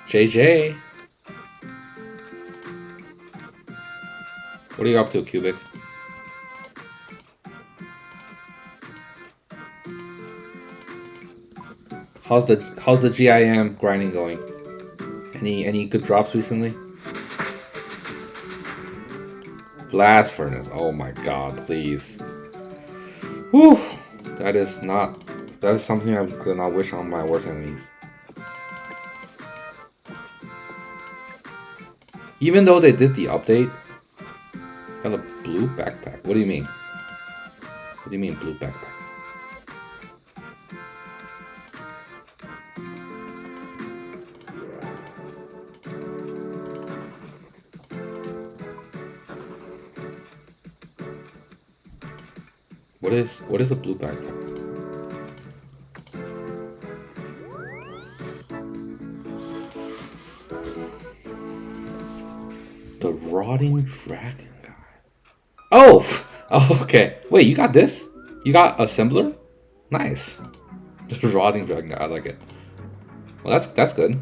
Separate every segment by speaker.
Speaker 1: JJ. What are you up to, Cubic? How's the GIM grinding going? Any good drops recently? Blast furnace. Oh my god, please. Whew. That is something I do not wish on my worst enemies. Even though they did the update, got a blue backpack. What do you mean? What do you mean blue backpack? What is a blue backpack? The rotting dragon guy. Oh! Oh, okay. Wait, you got this? You got assembler? Nice. The rotting dragon guy. I like it. Well, that's good.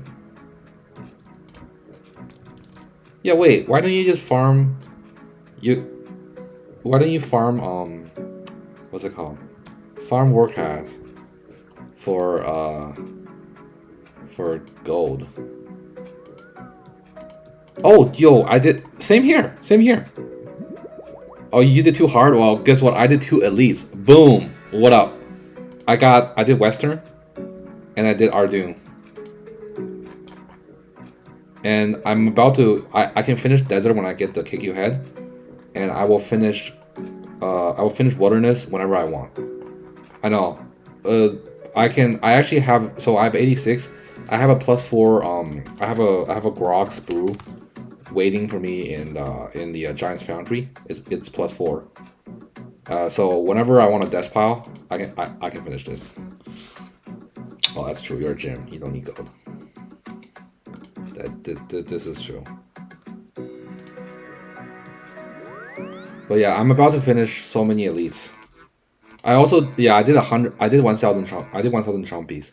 Speaker 1: Yeah. Wait. Why don't you just farm? Why don't you farm? What's it called? Farm workhouse for gold. Oh, yo, I did same here. Same here. Oh, you did too hard? Well, guess what? I did 2 elites. Boom. What up? I did Western and I did Ardoon. And I'm about to I can finish Desert when I get the KQ head. And I will finish Wilderness whenever I want. I know. I actually have, so I have 86. I have a +4 I have a grog sprue waiting for me in the Giant's Foundry. It's +4. So whenever I want a desk pile, I can finish this. Oh, that's true. You're a gym. You don't need gold. This is true. But yeah, I'm about to finish so many elites. I also, yeah, I did 100. I did 1,000 chomp. I did 1,000 chompies.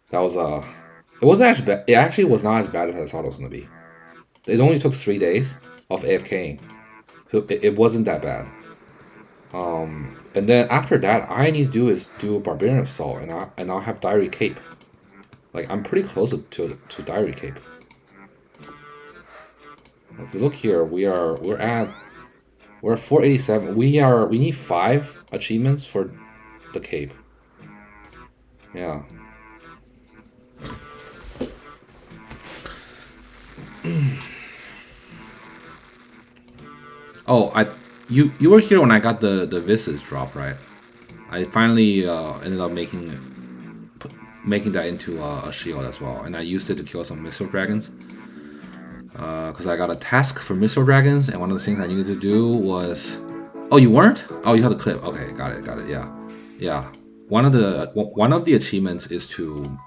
Speaker 1: That was it wasn't actually bad. It actually was not as bad as I thought it was gonna be. It only took 3 days of AFKing, so it wasn't that bad. And then after that, all I need to do is do a Barbarian Assault, and I'll have Diary Cape. Like, I'm pretty close to Diary Cape. If you look here, we're at 487. We need 5 achievements for the cape. Yeah. Oh, you were here when I got the Vids drop, right? I finally ended up making that into a shield as well, and I used it to kill some missile dragons. Because I got a task for missile dragons, and one of the things I needed to do was, oh, you weren't? Oh, you had the clip. Okay, got it. Yeah. One of the achievements is to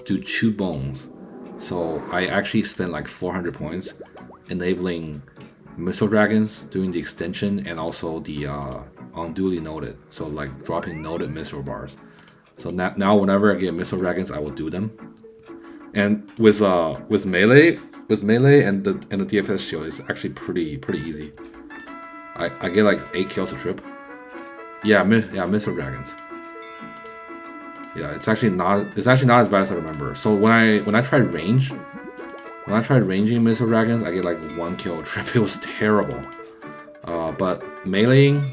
Speaker 1: do chew bones. So I actually spent like 400 points enabling missile dragons, doing the extension, and also the unduly noted. So like dropping noted missile bars. So now whenever I get missile dragons, I will do them. And with melee and the DFS shield, it's actually pretty easy. I get like 8 kills a trip. Yeah, missile dragons. Yeah, it's actually not as bad as I remember. So when I tried ranging missile dragons, I get like 1 kill a trip. It was terrible. But meleeing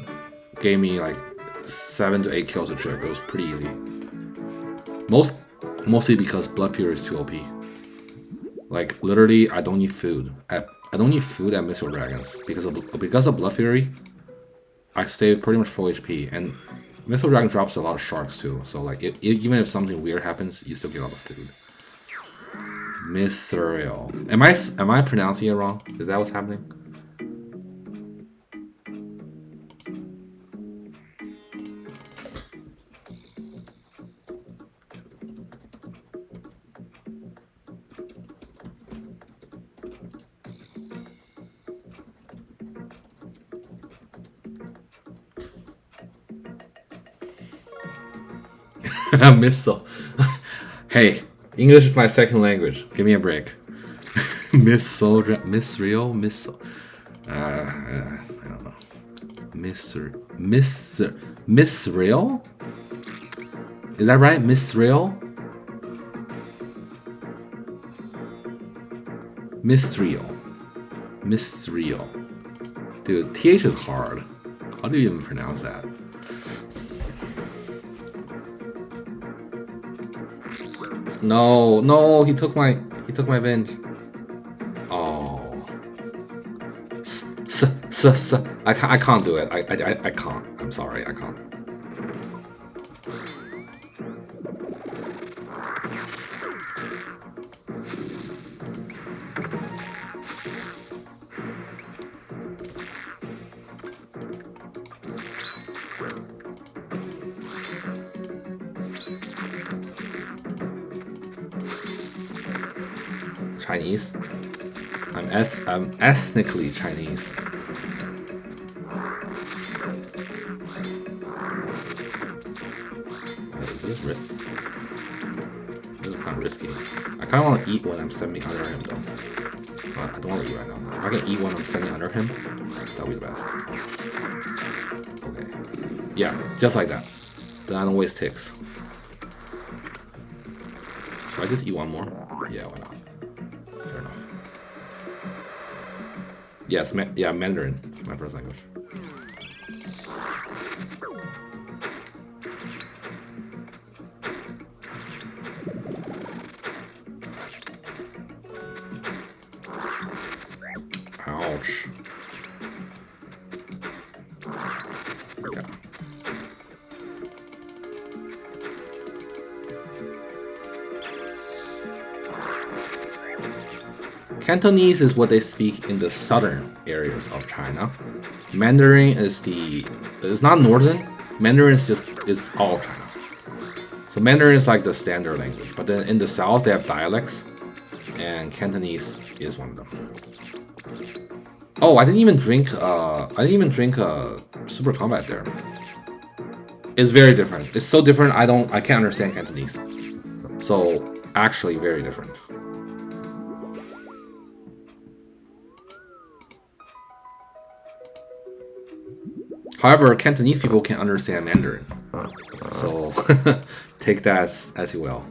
Speaker 1: gave me like 7 to 8 kills a trip. It was pretty easy. Mostly because Blood Fury is too OP. Like literally, I don't need food. I don't need food at missile dragons because of Blood Fury. I stay pretty much full HP, and missile dragon drops a lot of sharks too. So like, even if something weird happens, you still get a lot of food. Miserial. Am I pronouncing it wrong? Is that what's happening? Missile. Hey, English is my second language. Give me a break. Missile, Misreal, Missile. I don't know. Misreal? Is that right? Misreal? Misreal. Dude, TH is hard. How do you even pronounce that? No, he took my binge. Oh. I can't do it. I can't. I'm sorry, I can't. Chinese. I'm ethnically Chinese. This is risky. This is kind of risky. I kind of want to eat when I'm standing under him though. So I don't want to eat right now. If I can eat when I'm standing under him, that'll be the best. Okay. Yeah, just like that. Then I don't waste ticks. Should I just eat one more? Yeah, why not? Fair enough. Yes, yeah, Mandarin is my first language. Ouch. Yeah. Cantonese is what they speak in the southern areas of China. Mandarin is not northern. Mandarin is all of China. So Mandarin is like the standard language, but then in the south they have dialects, and Cantonese is one of them. Oh, I didn't even drink Super Combat there. It's very different. It's so different. I can't understand Cantonese. So actually very different. However, Cantonese people can understand Mandarin, so take that as you will.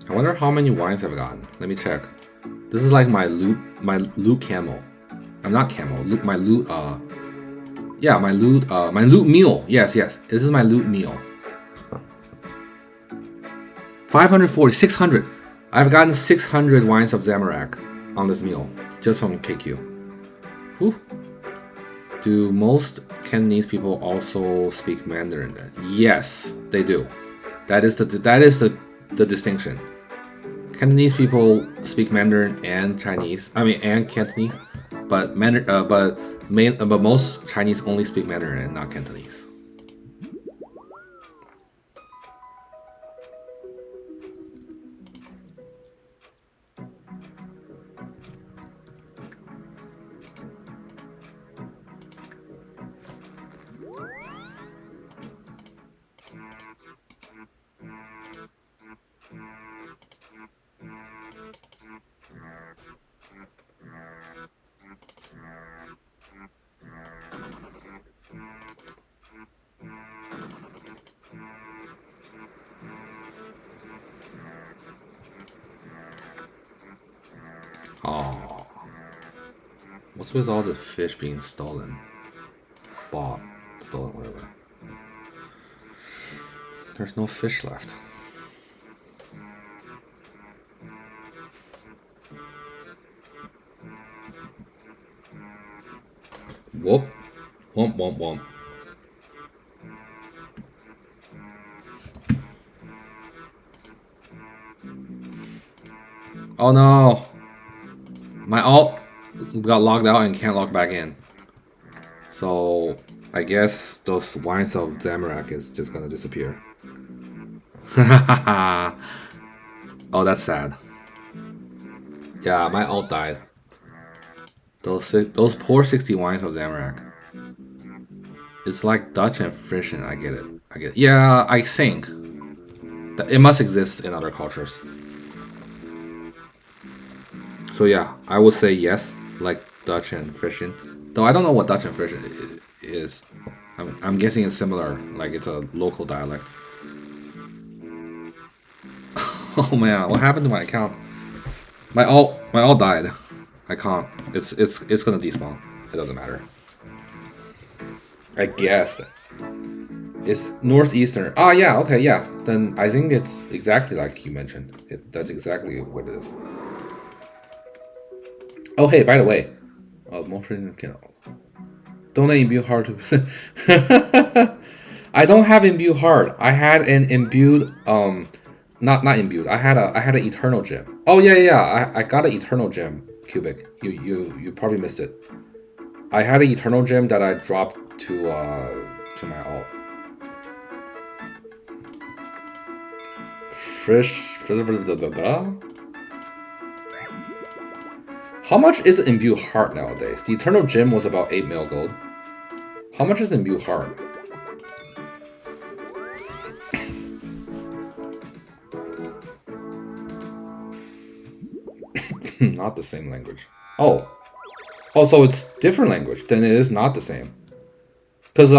Speaker 1: I wonder how many wines I've gotten. Let me check. This is like my loot camo. I'm not camo. My loot. Yeah, my loot meal. Yes. This is my loot meal. 540, 600. I've gotten 600 wines of Zamorak on this meal just from KQ. Whew. Do most Cantonese people also speak Mandarin then? Yes, they do. That is the distinction. Cantonese people speak Mandarin and Chinese. And Cantonese, but most Chinese only speak Mandarin and not Cantonese. Oh, what's with all the fish being stolen? Bought, stolen, whatever. There's no fish left. Whoop. Womp, womp, womp. Oh no. My ult. got logged out and can't log back in. So I guess those wines of Zamorak is just gonna disappear. Oh, that's sad. Yeah, my alt died. Those poor 60 wines of Zamorak. It's like Dutch and Frisian. I get it. I get it. Yeah, I think that it must exist in other cultures. So yeah, I would say yes, like Dutch and Frisian. Though I don't know what Dutch and Frisian is. I'm guessing it's similar, like it's a local dialect. Oh man, what happened to my account? My alt died. I can't. It's gonna despawn. It doesn't matter. I guess. It's northeastern. Ah, yeah, okay, yeah. Then I think it's exactly like you mentioned. That's exactly what it is. Oh, hey, by the way, motion can donate imbue heart to. I don't have imbue heart. I had an imbued not imbued. I had an eternal gem. Oh yeah. I got an eternal gem. Cubic. You probably missed it. I had an eternal gem that I dropped to my alt. How much is imbue heart nowadays? The eternal gem was about 8 mil gold. How much is imbue heart? Not the same language. Oh, so it's different language. Then it is not the same. Because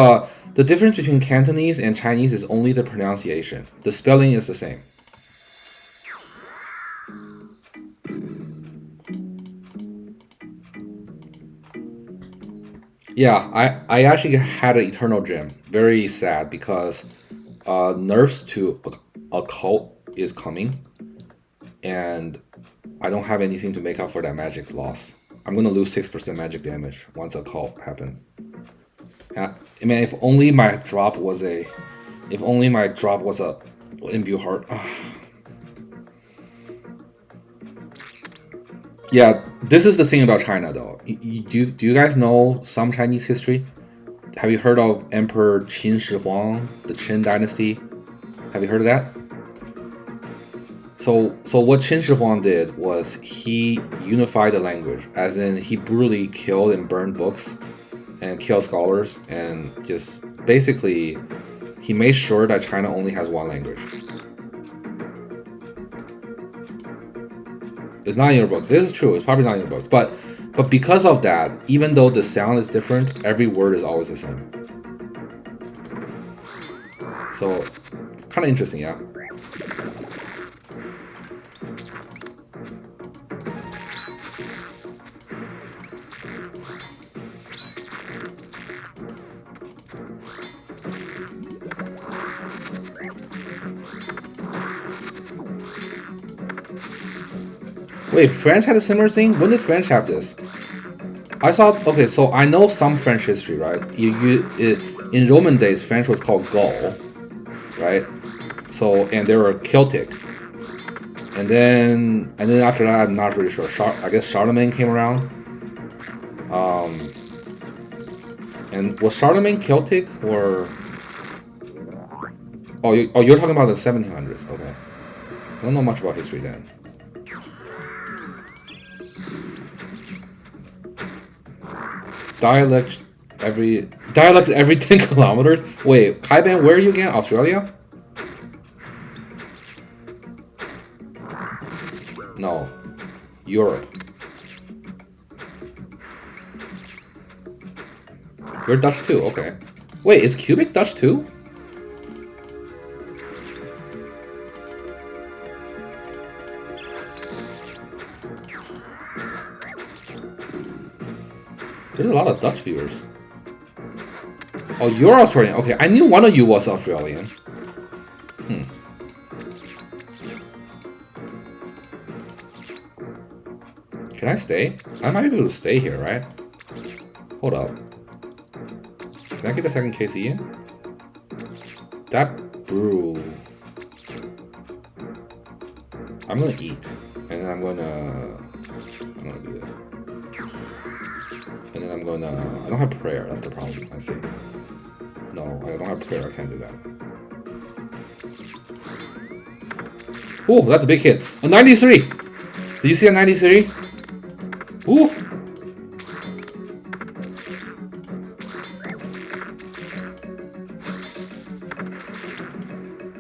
Speaker 1: the difference between Cantonese and Chinese is only the pronunciation. The spelling is the same. Yeah, I actually had an eternal gem. Very sad because nerfs to occult is coming, and I don't have anything to make up for that magic loss. I'm gonna lose 6% magic damage once occult happens. I mean, if only my drop was a imbue heart. Yeah, this is the thing about China, though. Do you guys know some Chinese history? Have you heard of Emperor Qin Shi Huang, the Qin dynasty? Have you heard of that? So what Qin Shi Huang did was he unified the language, as in he brutally killed and burned books and killed scholars, and just basically he made sure that China only has one language. It's not in your books. This is true. It's probably not in your books. But because of that, even though the sound is different, every word is always the same. So, kind of interesting, yeah? Wait, France had a similar thing? When did French have this? I saw. Okay, so I know some French history, right? In Roman days, French was called Gaul, right? So, and they were Celtic, and then after that, I'm not really sure. I guess Charlemagne came around. And was Charlemagne Celtic or? Oh, you're talking about the 1700s. Okay, I don't know much about history then. Dialect every 10 kilometers? Wait, Kaiban, where are you again? Australia? No. Europe. You're Dutch too, okay. Wait, is Cubic Dutch too? There's a lot of Dutch viewers. Oh, you're Australian. Okay, I knew one of you was Australian. Can I stay? I might be able to stay here, right? Hold up. Can I get a second KC in? That brew. I'm gonna eat. And then I'm gonna do this. going, I don't have prayer. That's the problem. I see. No, I don't have prayer. I can't do that. Oh, that's a big hit. A 93! Did you see a 93? Ooh!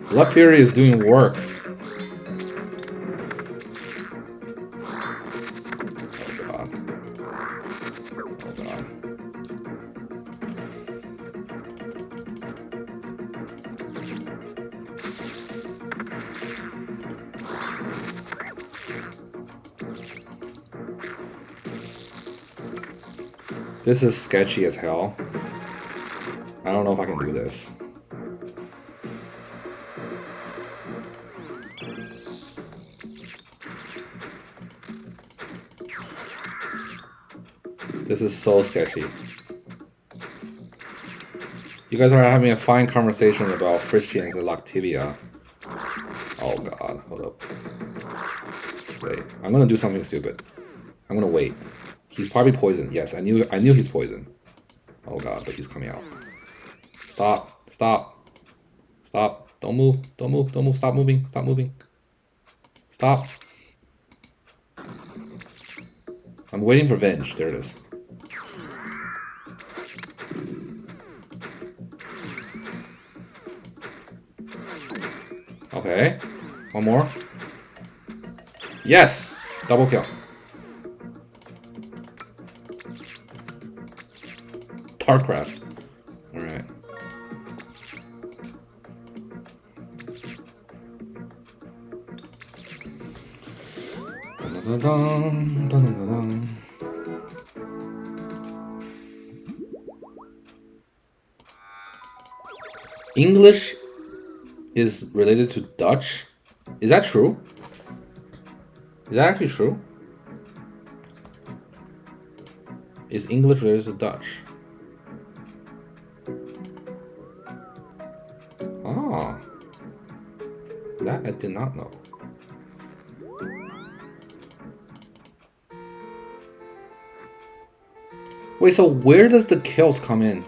Speaker 1: Blood Fury is doing work. Oh god. Oh god. This is sketchy as hell. I don't know if I can do this. This is so sketchy. You guys are having a fine conversation about Christians and Lactivia. Oh god, hold up. Wait, I'm gonna do something stupid. I'm gonna wait. He's probably poisoned. Yes, I knew he's poisoned. Oh god, but he's coming out. Stop, stop, stop. Don't move, don't move, don't move. Stop moving, stop moving. Stop. I'm waiting for Venge. There it is. Okay. One more. Yes! Double kill. Tarcraft. Alright. Dun, dun, dun, dun, dun, dun. English is related to Dutch? Is that true? Is that actually true? Is English related to Dutch? Oh. That I did not know. Wait, so where does the kills come in?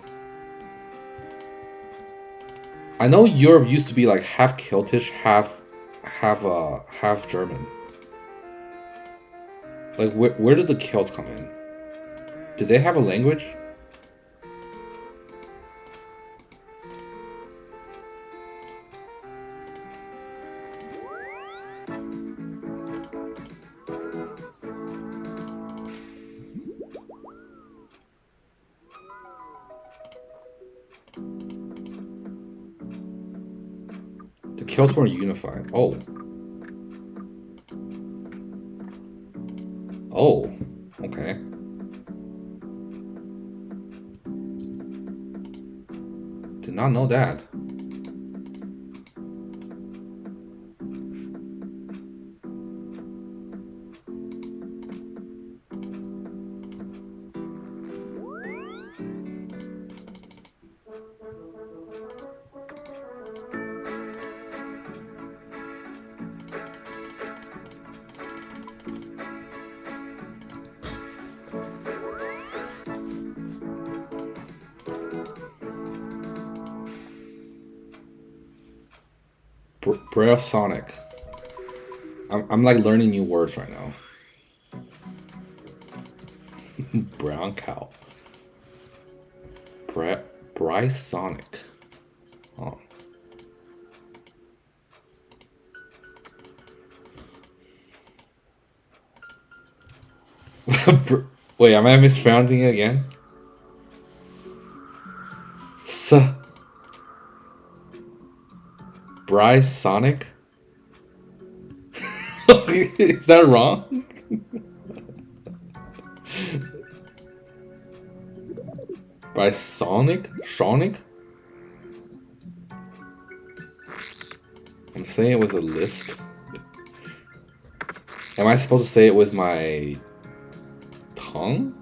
Speaker 1: I know Europe used to be like half Celtish, half German. Like where did the Celts come in? Did they have a language? The Celts were unified. Oh. Oh. Okay. Did not know that. Sonic. I'm like learning new words right now. Brown cow. Bryce Sonic. Oh. Wait, am I mispronouncing it again? Bryce Sonic? Is that wrong? Bryce Sonic? Sonic? I'm saying it with a lisp. Am I supposed to say it with my tongue?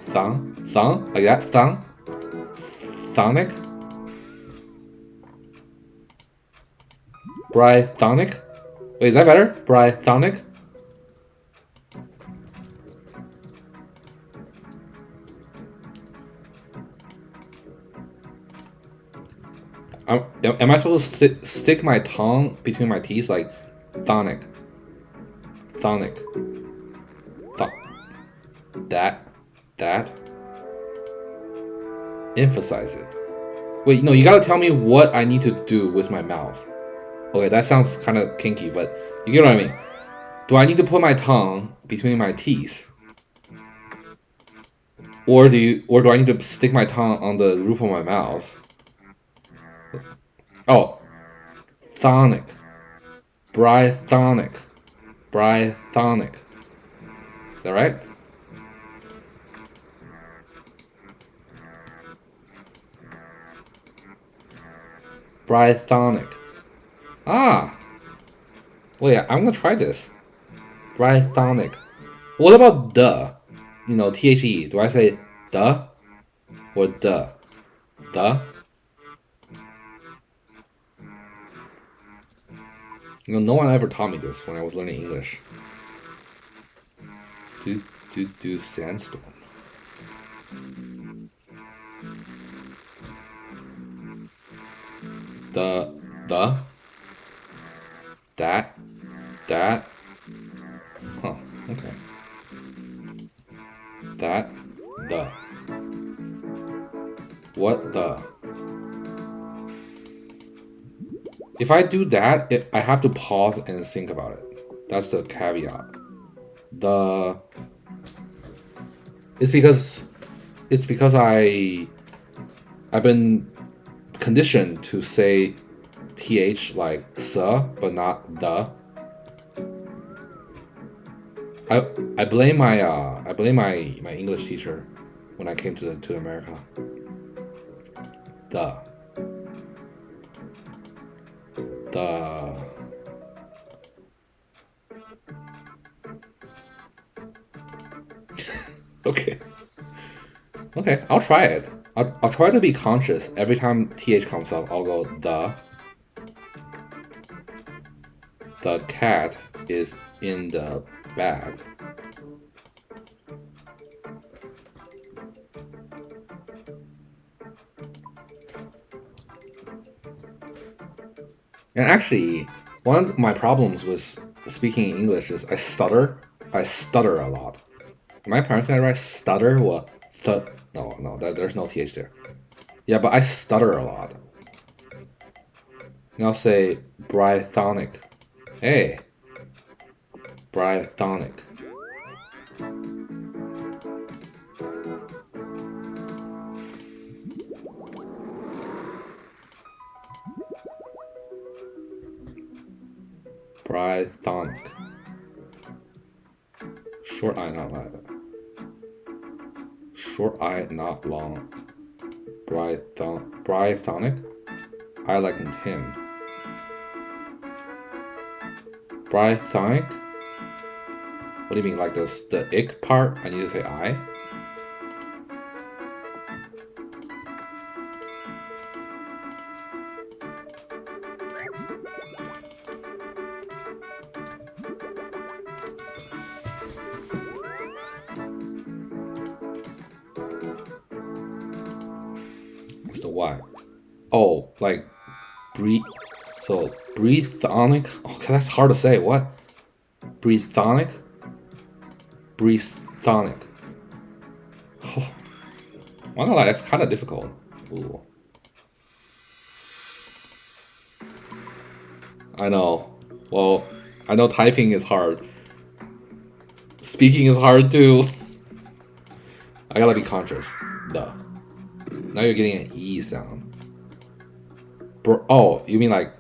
Speaker 1: Thong? Like that? Thong? Sonic? Brythonic? Wait, is that better? Brythonic? am I supposed to stick my tongue between my teeth like thonic? Thonic. That. Emphasize it. Wait, no, you gotta tell me what I need to do with my mouth. Okay, that sounds kind of kinky, but you get what I mean. Do I need to put my tongue between my teeth? Or do I need to stick my tongue on the roof of my mouth? Oh, thonic. Brythonic. Brythonic. Is that right? Brythonic. Ah. Wait, I'm gonna try this. Brythonic. What about duh? You know, THE. Do I say duh or duh? Duh? You know, no one ever taught me this when I was learning English. Do sandstorm. The that huh, okay. That the what the if I do that, I have to pause and think about it. That's the caveat. It's because I've been conditioned to say th like "sa" but not "the." I blame my English teacher when I came to America. The okay. Okay, I'll try it. I'll try to be conscious every time th comes up. I'll go the cat is in the bag. And actually, one of my problems with speaking English is I stutter. I stutter a lot. Am I pronouncing that right? Stutter? What? No, there's no th there. Yeah, but I stutter a lot. And I'll say brythonic. Hey, brythonic. Brythonic. Short I, not long. Short I, not long. Brythonic? I like in him. Brythonic? What do you mean, like this? The ick part? I need to say I? What's the Y? Oh, like breathe. So breathonic. Okay, that's hard to say. What? Breathonic? Breathonic. Oh, I'm not gonna lie, that's kind of difficult. Ooh. I know. Well, I know typing is hard. Speaking is hard too. I gotta be conscious. Duh. Now you're getting an E sound. Oh, you mean like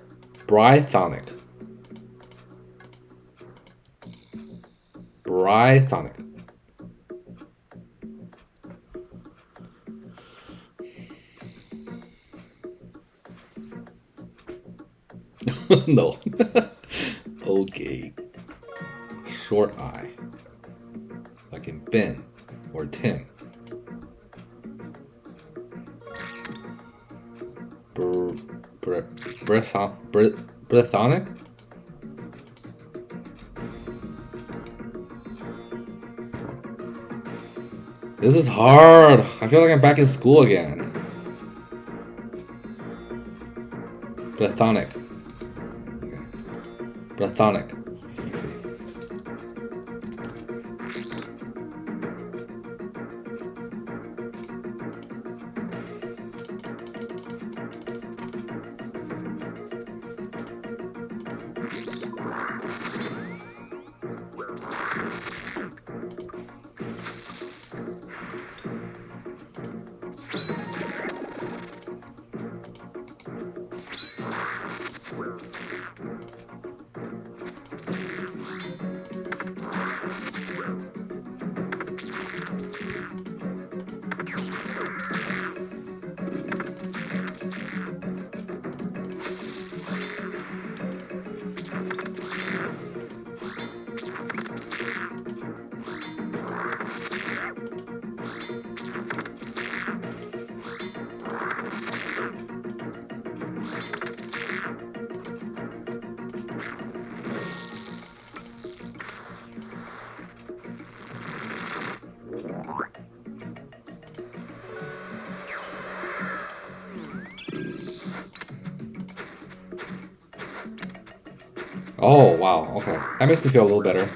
Speaker 1: brythonic. Brythonic. No. Okay. Short I. Like in Ben or Tim. Brythonic? This is hard. I feel like I'm back in school again. Platonic. Platonic. Let me see. Oh, wow. Okay. That makes me feel a little better.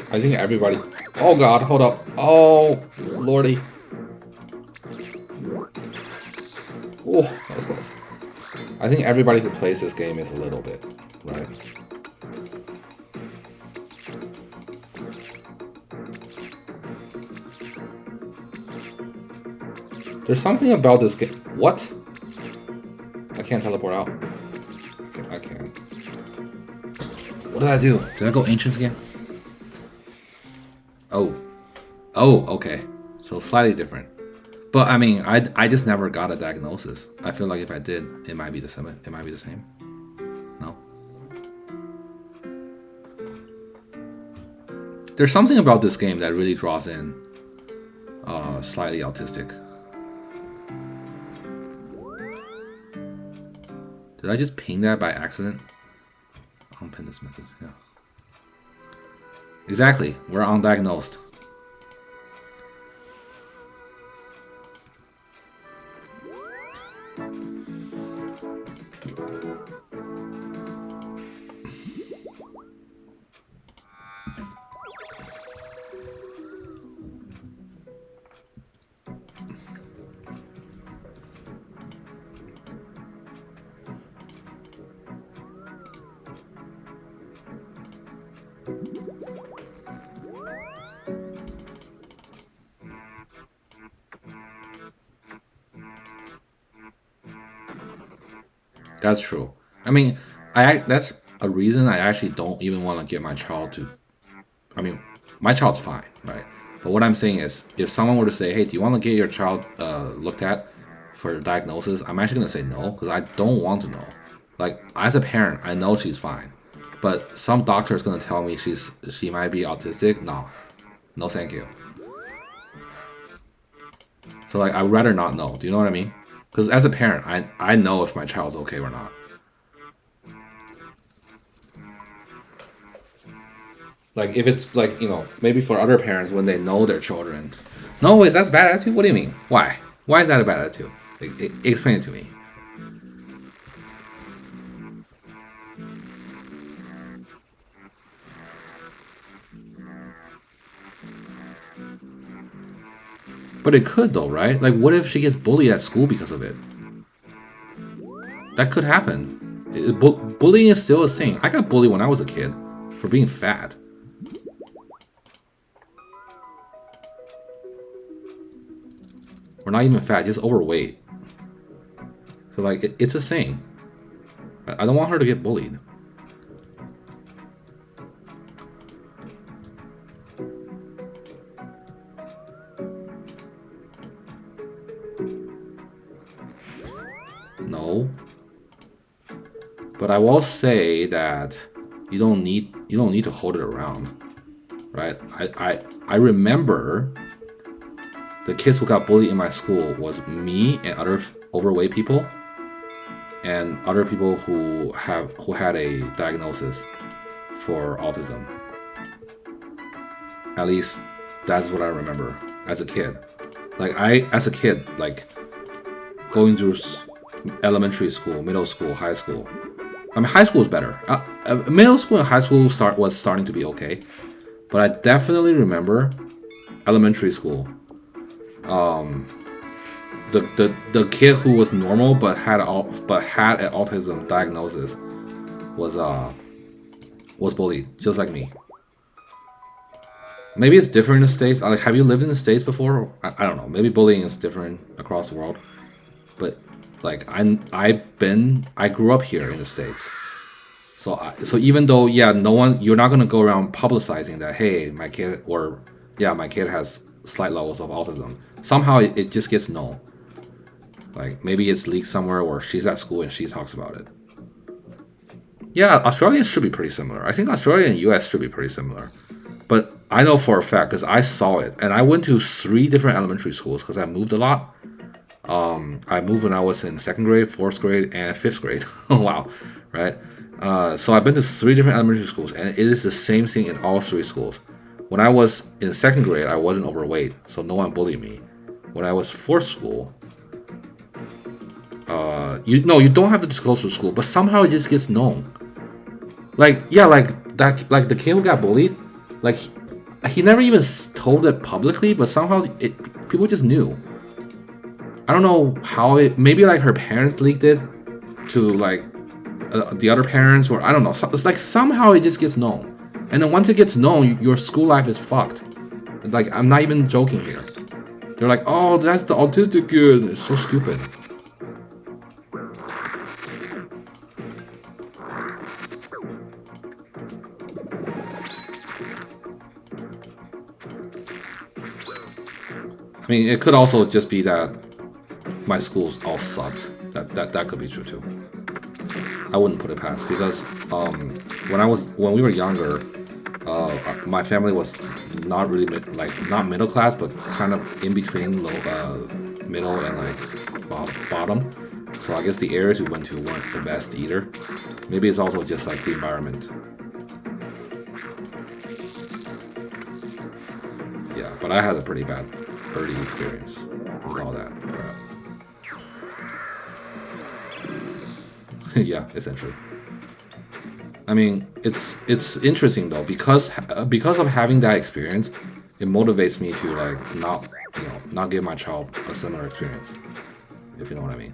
Speaker 1: I think everybody. Oh God, hold up. Oh lordy. Oh, that was close. I think everybody who plays this game is a little bit, right? There's something about this game. What? I can't teleport out. I can't. What did I do? Did I go ancients again? Oh. Oh, okay. So slightly different. But I mean, I just never got a diagnosis. I feel like if I did, it might be the same. It might be the same. No. There's something about this game that really draws in slightly autistic. Did I just ping that by accident? Unpin this message, yeah. Exactly, we're undiagnosed. That's true. I mean, that's a reason I actually don't even want to get my child to. I mean, my child's fine, right? But what I'm saying is, if someone were to say, "Hey, do you want to get your child looked at for diagnosis?" I'm actually gonna say no because I don't want to know. Like as a parent, I know she's fine, but some doctor is gonna tell me she might be autistic. No, no, thank you. So like, I'd rather not know. Do you know what I mean? Because as a parent, I know if my child's okay or not. Like if it's like, maybe for other parents when they know their children. No, wait, that's a bad attitude? What do you mean? Why? Why is that a bad attitude? Explain it to me. But it could though, right? Like what if she gets bullied at school because of it? That could happen. Bullying is still a thing. I got bullied when I was a kid for being fat. Or not even fat, just overweight. So like it's a thing. I don't want her to get bullied. know. But I will say that you don't need to hold it around, right? I remember the kids who got bullied in my school was me and other overweight people, and other people who had a diagnosis for autism. At least that's what I remember as a kid. Like as a kid, like going through elementary school, middle school, high school. I mean, high school is better. Middle school and high school was starting to be okay, but I definitely remember elementary school. The kid who was normal but had an autism diagnosis was bullied just like me. Maybe it's different in the States. Like, have you lived in the States before? I don't know. Maybe bullying is different across the world. But like I grew up here in the States. So even though you're not gonna go around publicizing that, hey, my kid has slight levels of autism. Somehow it just gets known. Like maybe it's leaked somewhere, or she's at school and she talks about it. Yeah, Australians should be pretty similar. I think Australia and US should be pretty similar. But I know for a fact because I saw it, and I went to 3 different elementary schools because I moved a lot. I moved when I was in 2nd grade, 4th grade, and 5th grade. Oh wow, right? So I've been to 3 different elementary schools, and it is the same thing in all 3 schools. When I was in 2nd grade, I wasn't overweight, so no one bullied me. When I was 4th school, you don't have to disclose to school, but somehow it just gets known. Like the kid who got bullied, like he never even told it publicly, but somehow people just knew. I don't know how maybe like her parents leaked it to like the other parents, or I don't know. It's like somehow it just gets known, and then once it gets known, your school life is fucked. Like I'm not even joking here. They're like, oh, that's the autistic kid. It's so stupid. I mean, it could also just be that my schools all sucked. That could be true too. I wouldn't put it past, because when we were younger, my family was not really not middle class, but kind of in between middle and like bottom. So I guess the areas we went to weren't the best either. Maybe it's also just like the environment. Yeah, but I had a pretty bad early experience with all that crap. Yeah, essentially. I mean, it's interesting though, because of having that experience, it motivates me to like not give my child a similar experience, if you know what I mean.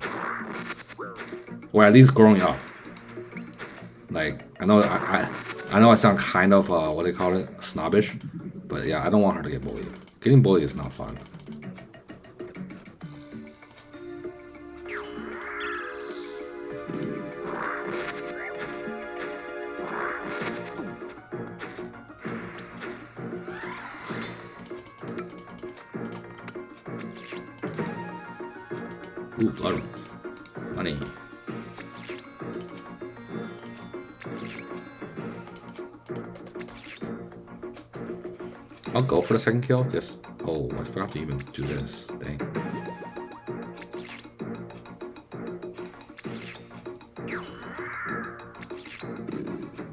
Speaker 1: Or at least growing up. Like I know I sound kind of what do they call it, snobbish, but yeah, I don't want her to get bullied. Getting bullied is not fun. Ooh, blood roots. Money. I'll go for the second kill. Oh, I forgot to even do this. Dang.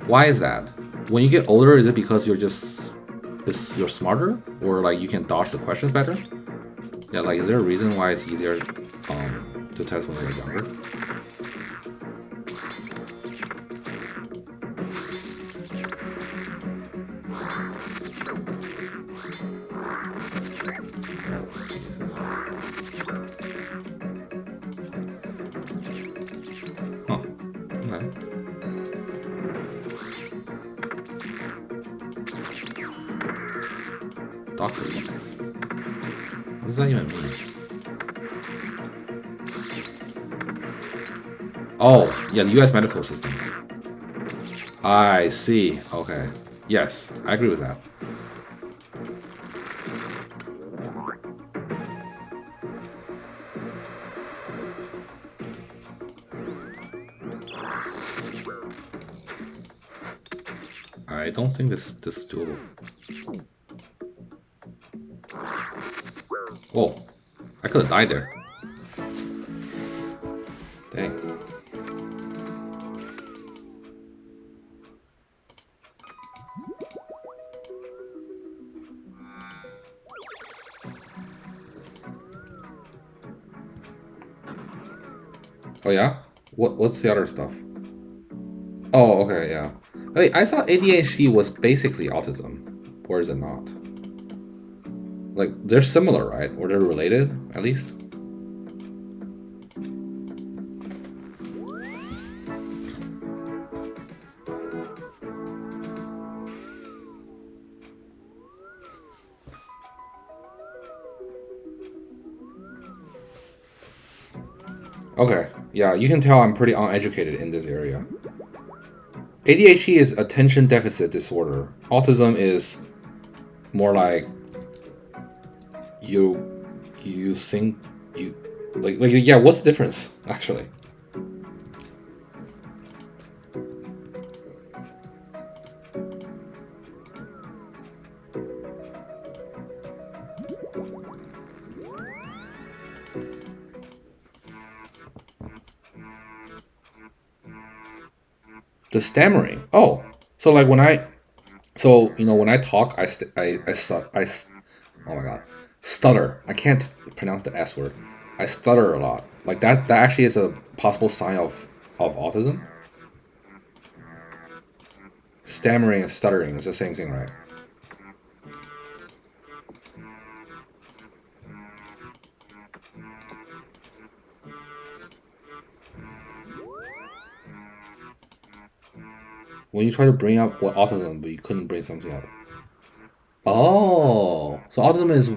Speaker 1: Why is that? When you get older, is it because you're smarter, or like you can dodge the questions better? Yeah, like is there a reason why it's easier to test when you're younger? Doctor lines. What does that even mean? Oh, yeah, the US medical system. I see. Okay. Yes, I agree with that. I don't think this is doable. Whoa, I could have died there. Dang. Oh yeah? What's the other stuff? Oh, okay, yeah. Wait, I thought ADHD was basically autism, or is it not? Like, they're similar, right? Or they're related, at least? Okay, yeah, you can tell I'm pretty uneducated in this area. ADHD is attention deficit disorder. Autism is more like you think you like yeah, what's the difference actually? The stammering. Oh, so like when I when I talk, oh my god, stutter. I can't pronounce the S word. I stutter a lot. Like that actually is a possible sign of autism. Stammering and stuttering is the same thing, right? When you try to bring up what autism, but you couldn't bring something up. Oh, so autism is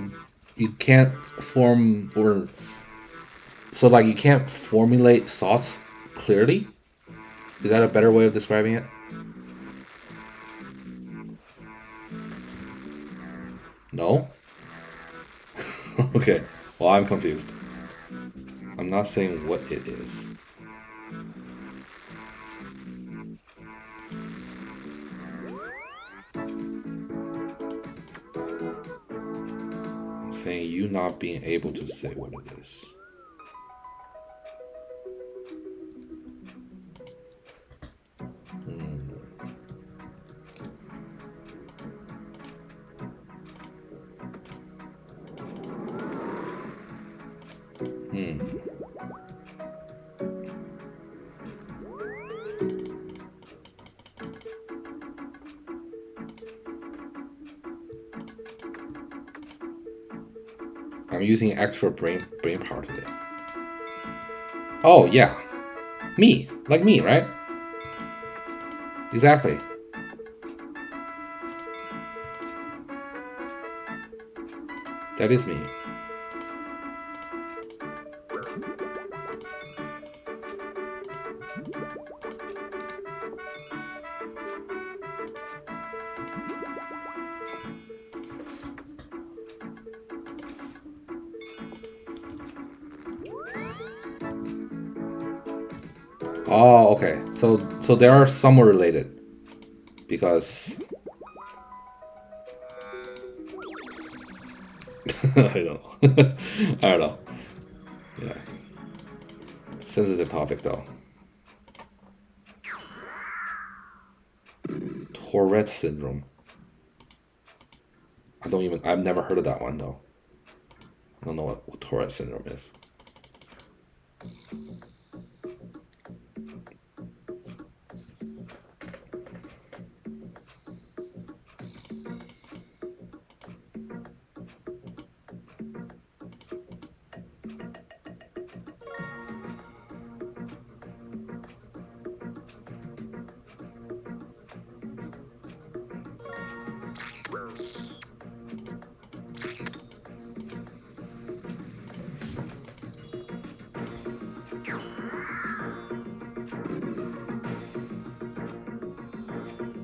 Speaker 1: you can't form or so like you can't formulate thoughts clearly. Is that a better way of describing it? No. Okay. Well, I'm confused. I'm not saying what it is. I'm saying you not being able to say what it is. I'm using extra brain power today. Oh yeah, me, like me, right? Exactly. That is me. Oh, okay. So they are somewhat related because I don't know. I don't know. Yeah. Sensitive topic though. Tourette syndrome. I've never heard of that one though. I don't know what Tourette syndrome is.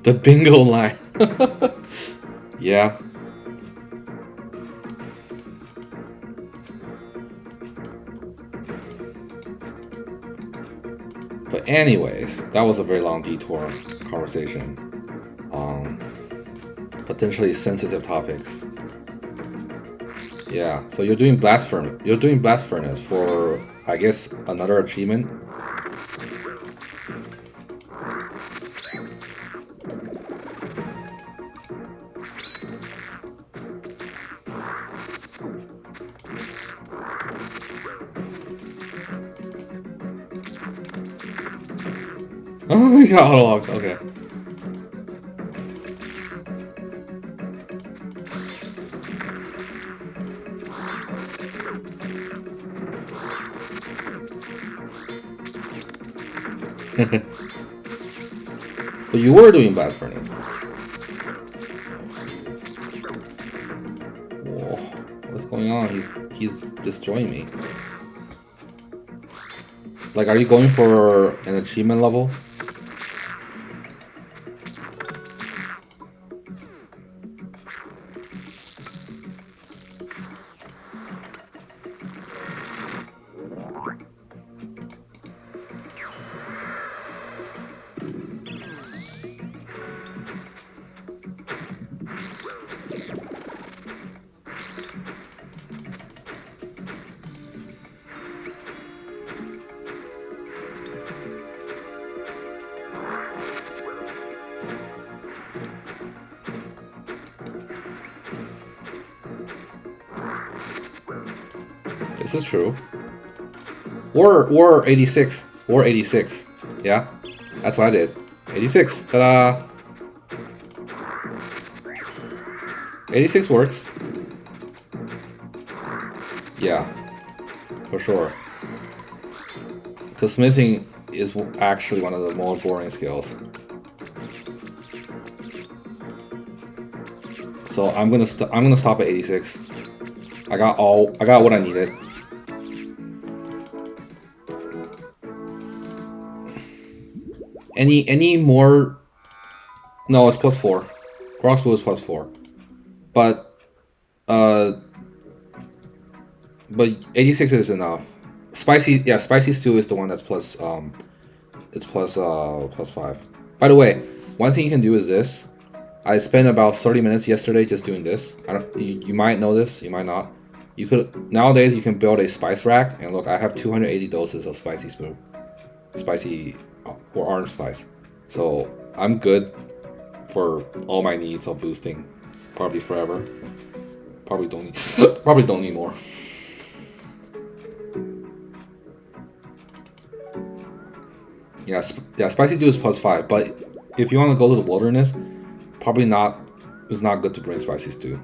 Speaker 1: The bingo line. Yeah. But anyways, that was a very long detour conversation. potentially sensitive topics. Yeah, so you're doing blast furnace. You're doing blast furnace for, I guess, another achievement. Oh my god, okay. But you were doing blast furnace. Whoa, what's going on? He's destroying me. Like, are you going for an achievement level? This is true. Or 86. Or 86. Yeah? That's what I did. 86. Ta-da! 86 works. Yeah. For sure. Because smithing is actually one of the more boring skills. So I'm gonna stop at 86. I got what I needed. Any more? No, it's +4. Crossbow is +4. But 86 is enough. Spicy stew is the one that's plus +5. By the way, one thing you can do is this. I spent about 30 minutes yesterday just doing this. You might know this, you might not. You could nowadays you can build a spice rack, and look, I have 280 doses of spicy or orange spice. So I'm good for all my needs of boosting, probably forever. Probably don't need more. Yeah, spicy stew is +5, but if you want to go to the wilderness, probably not. It's not good to bring spicy stew.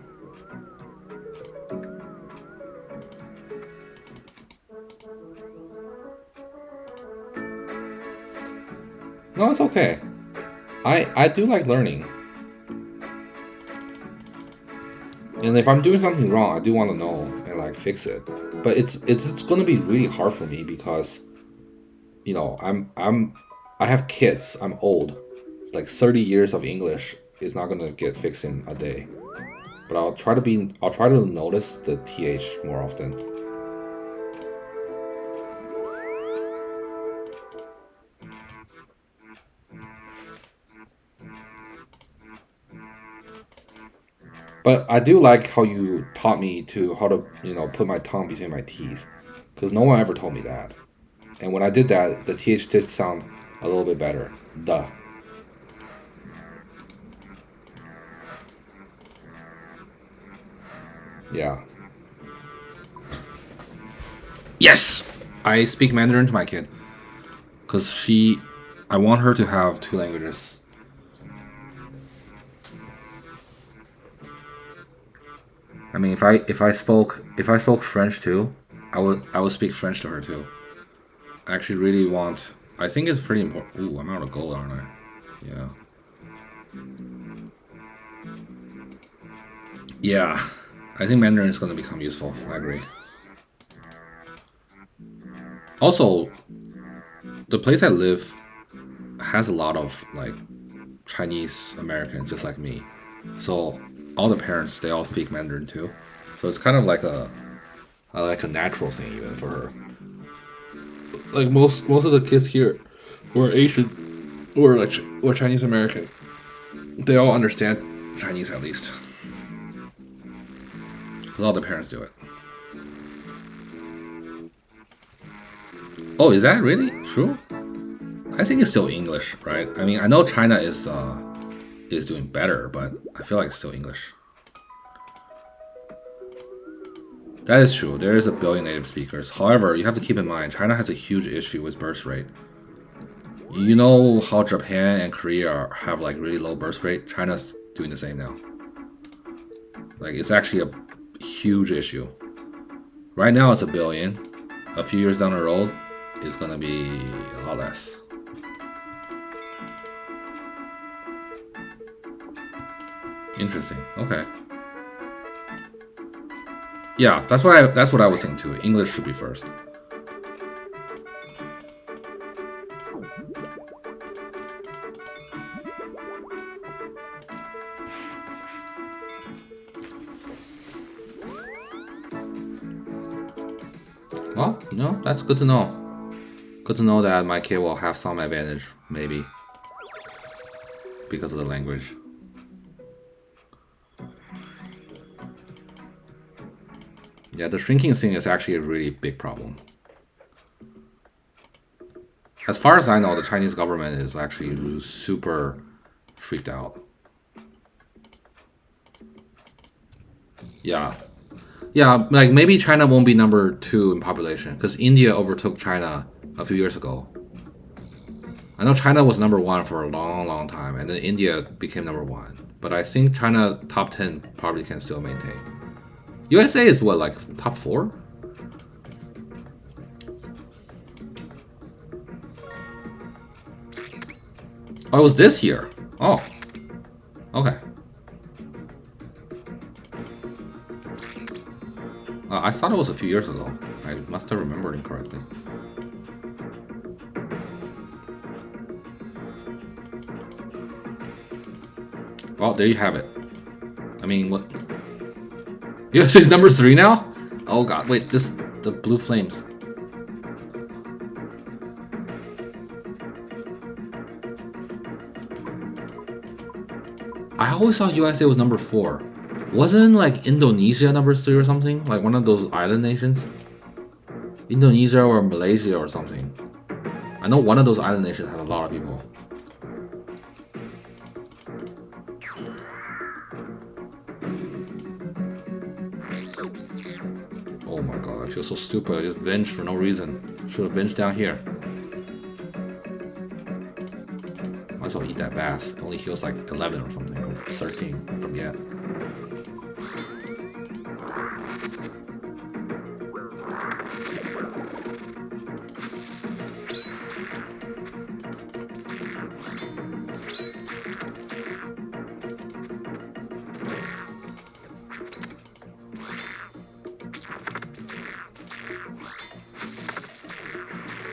Speaker 1: No, it's okay. I do like learning. And if I'm doing something wrong, I do want to know and like fix it. But it's gonna be really hard for me because, you know, I have kids. I'm old. It's like 30 years of English is not gonna get fixed in a day. But I'll try to notice the TH more often. But I do like how you taught me how to, put my tongue between my teeth. Because no one ever told me that. And when I did that, the TH did sound a little bit better. Duh. Yeah. Yes! I speak Mandarin to my kid. Because I want her to have 2 languages. I mean, if I spoke French too, I would speak French to her too. I actually really want. I think it's pretty important. Ooh, I'm out of gold, aren't I? Yeah. Yeah, I think Mandarin is going to become useful. I agree. Also, the place I live has a lot of like Chinese Americans, just like me. So all the parents, they all speak Mandarin too. So it's kind of like a natural thing even for her. Like most of the kids here who are Asian or Chinese American, they all understand Chinese at least. Because all the parents do it. Oh, is that really true? I think it's still English, right? I mean, I know China is doing better, but I feel like it's still English. That is true. There is a billion native speakers. However, you have to keep in mind, China has a huge issue with birth rate. You know how Japan and Korea have like really low birth rate? China's doing the same now. Like, it's actually a huge issue. Right now it's a billion. A few years down the road, it's gonna be a lot less. Interesting. Okay. Yeah, that's what I was thinking too. English should be first. Well, no, that's good to know. Good to know that my kid will have some advantage, maybe, because of the language. Yeah, the shrinking thing is actually a really big problem. As far as I know, the Chinese government is actually super freaked out. Yeah. Yeah, like maybe China won't be number 2 in population because India overtook China a few years ago. I know China was number 1 for a long, long time, and then India became number 1. But I think China top 10 probably can still maintain. USA is what, like top 4? Oh, it was this year. Oh, okay. I thought it was a few years ago. I must have remembered incorrectly. Well, there you have it. I mean, what? USA's number 3 now? Oh god, wait, the blue flames. I always thought USA was number 4. Wasn't like Indonesia number 3 or something? Like one of those island nations? Indonesia or Malaysia or something. I know one of those island nations has a lot of people. Oh my god, I feel so stupid. I just venged for no reason. Should have venged down here. Might as well eat that bass. It only heals like 11 or something. Or 13, I forget.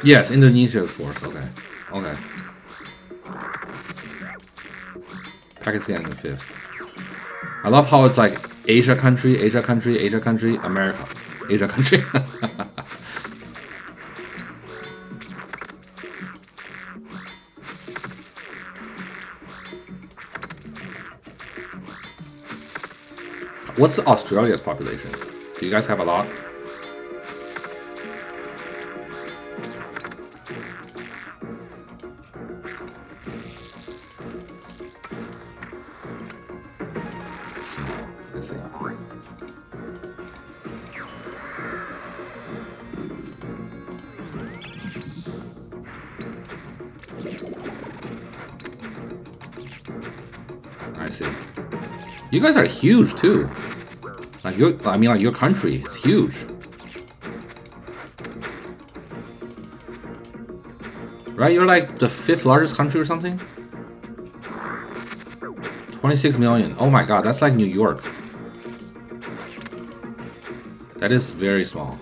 Speaker 1: Yes, Indonesia is 4th. Okay. Okay. Pakistan is 5th. I love how it's like Asia country, Asia country, Asia country, America, Asia country. What's Australia's population? Do you guys have a lot? I see. You guys are huge too. Like your country is huge. Right? You're like the 5th largest country or something? 26 million. Oh my god, that's like New York. That is very small.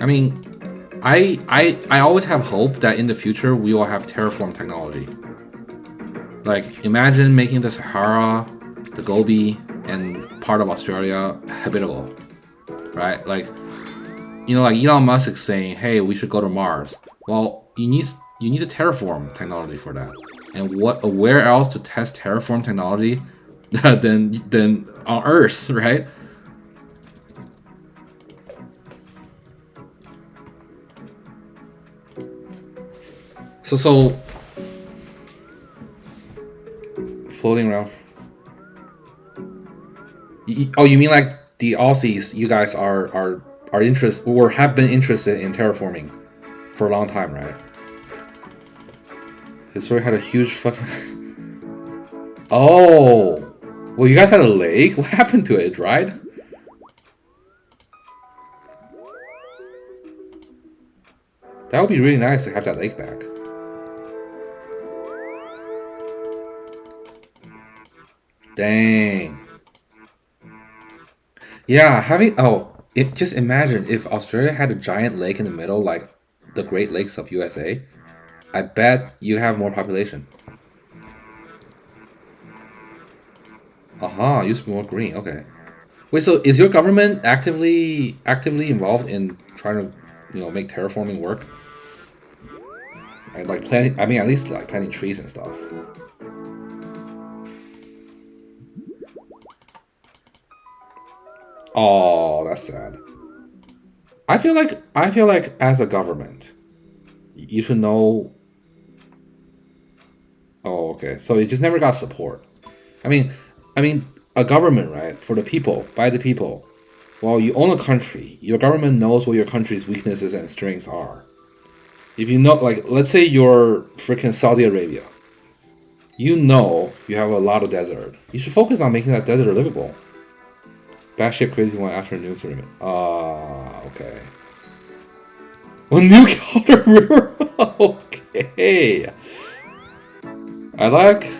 Speaker 1: I mean, I always have hope that in the future we will have terraform technology. Like, imagine making the Sahara, the Gobi, and part of Australia habitable, right? Like, you know, like Elon Musk is saying, hey, we should go to Mars. Well, you need to terraform technology for that. And where else to test terraform technology than on Earth, right? So floating around. Oh, you mean like the Aussies? You guys are interested or have been interested in terraforming for a long time, right? History had a huge fucking. Oh, well, you guys had a lake. What happened to it? It dried. That would be really nice to have that lake back. Dang. Yeah, having just imagine if Australia had a giant lake in the middle, like the Great Lakes of USA. I bet you have more population. Aha, used to be more green. Okay. Wait, so is your government actively involved in trying to, make terraforming work? And like planting, I mean, at least like planting trees and stuff. Oh, that's sad. I feel like as a government, you should know. Oh, okay. So it just never got support. I mean, I mean, a government, right, for the people, by the people. Well, you own a country. Your government knows what your country's weaknesses and strengths are. If you know, like, let's say you're freaking Saudi Arabia. You know you have a lot of desert. You should focus on making that desert livable. Batshit crazy one after nukes remit. Okay. Well, nuke outer river. Okay. I like.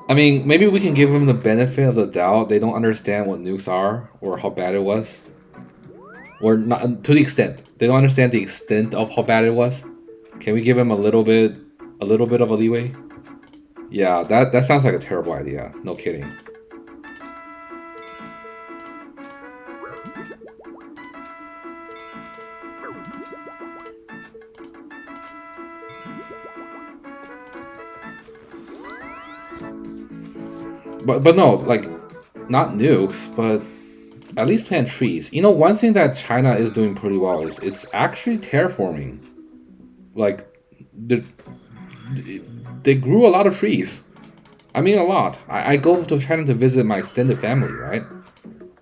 Speaker 1: I mean, maybe we can give them the benefit of the doubt. They don't understand what nukes are or how bad it was, or not to the extent they don't understand the extent of how bad it was. Can we give them a little bit of a leeway? Yeah, that sounds like a terrible idea. No kidding. But no, like, not nukes, but at least plant trees. You know, one thing that China is doing pretty well is it's actually terraforming. Like, they, they grew a lot of trees. I mean, a lot. I go to China to visit my extended family, right?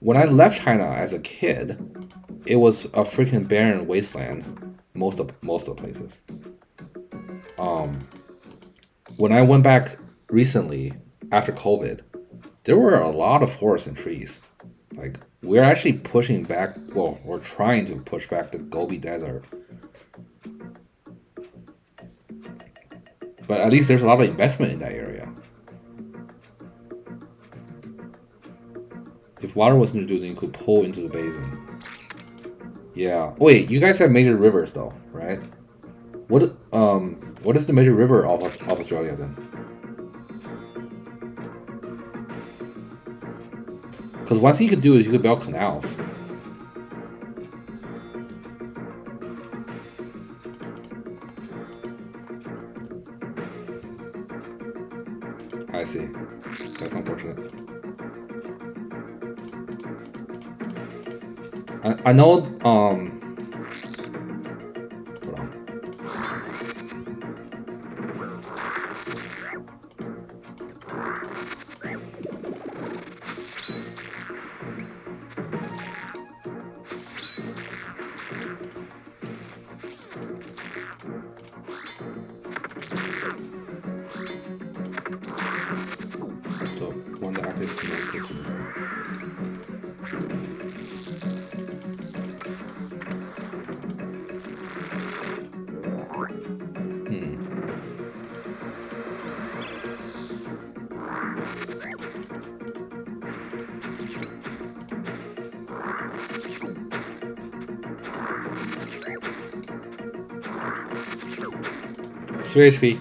Speaker 1: When I left China as a kid, it was a freaking barren wasteland. Most of the places. When I went back recently after COVID, there were a lot of forests and trees. Like, we're actually pushing back. Well, we're trying to push back the Gobi Desert. But at least there's a lot of investment in that area. If water was introduced, you could pull into the basin. Yeah. Wait, you guys have major rivers though, right? What is the major river of Australia then? Because one thing you could do is you could build canals. I see. That's unfortunate. I know. Hold on. So one that activates HP.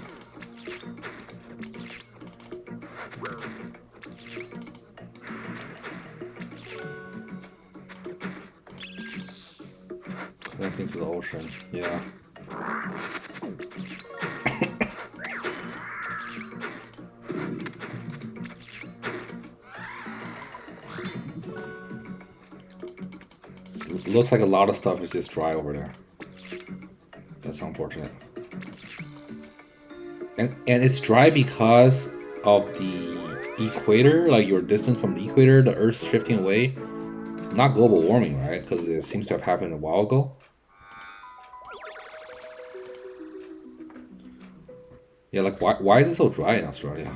Speaker 1: ocean. Yeah. It looks like a lot of stuff is just dry over there. That's unfortunate. And it's dry because of the equator, like your distance from the equator, the Earth's shifting away. Not global warming, right? Because it seems to have happened a while ago. Yeah, like why is it so dry in Australia?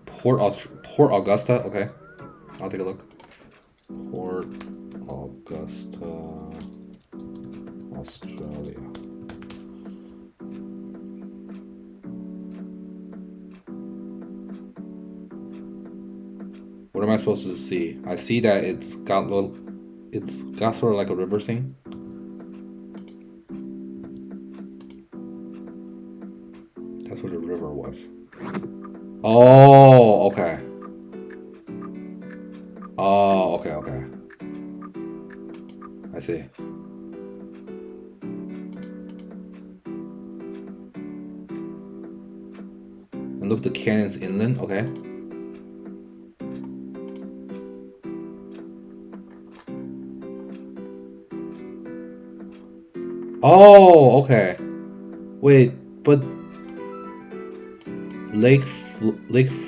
Speaker 1: Port Augusta, okay. I'll take a look. Port Augusta, Australia. What am I supposed to see? I see that it's got sort of like a river thing. That's where the river was. Oh, okay. Oh, okay, okay. I see. And look, the canyon's inland, okay. Oh, okay. Wait, but Lake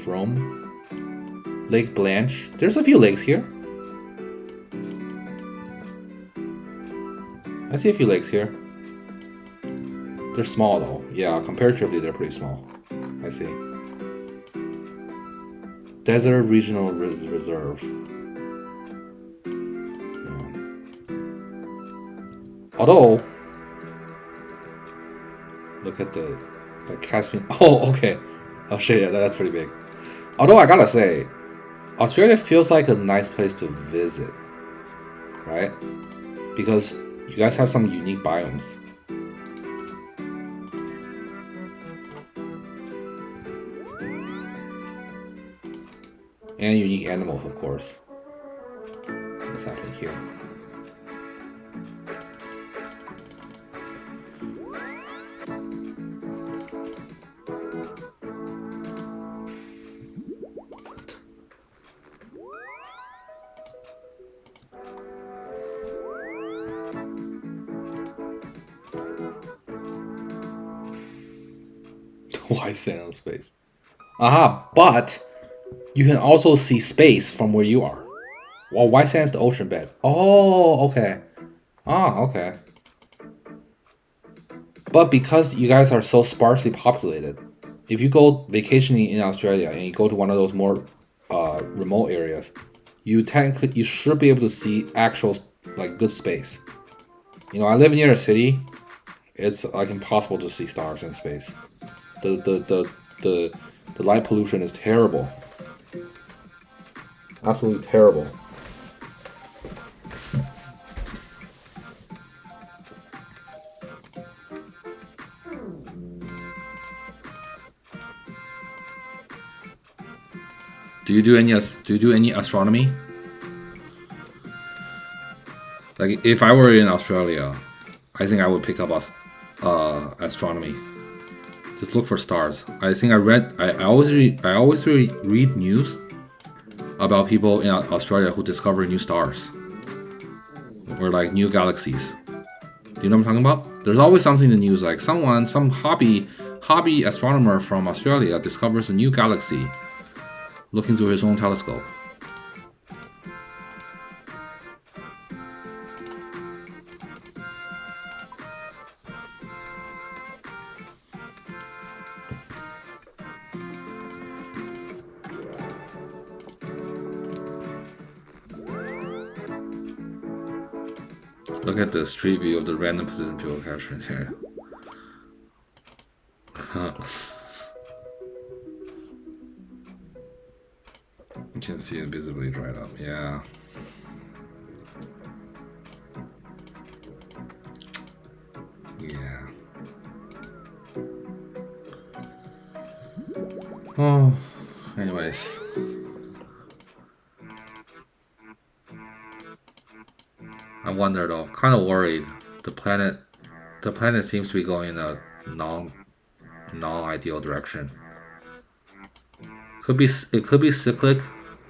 Speaker 1: From, Lake Blanche. There's a few lakes here. I see a few lakes here. They're small though. Yeah, comparatively they're pretty small. I see. Desert Regional Reserve. Yeah. Although, look at the Caspian. Oh, okay. Oh shit, yeah, that's pretty big. Although I gotta say, Australia feels like a nice place to visit, right? Because you guys have some unique biomes. And unique animals, of course. What's happening here? Why sand on space? Aha, but you can also see space from where you are. Well, why sand's the ocean bed? Oh, okay. Ah, okay. But because you guys are so sparsely populated, if you go vacationing in Australia and you go to one of those more remote areas, you should be able to see actual like good space. You know, I live near a city. It's like impossible to see stars in space. The light pollution is terrible. Absolutely terrible. Do you do any astronomy? Like if I were in Australia, I think I would pick up astronomy. Just look for stars. I think I always read news about people in Australia who discover new stars or like new galaxies. Do you know what I'm talking about? There's always something in the news, like some hobby astronomer from Australia discovers a new galaxy looking through his own telescope. Look at the street view of the random position people captured here. You can see it visibly dried up, yeah. Yeah. Oh, anyways. I wonder though. Kind of worried. The planet, the planet seems to be going in a non-ideal direction. It could be cyclic,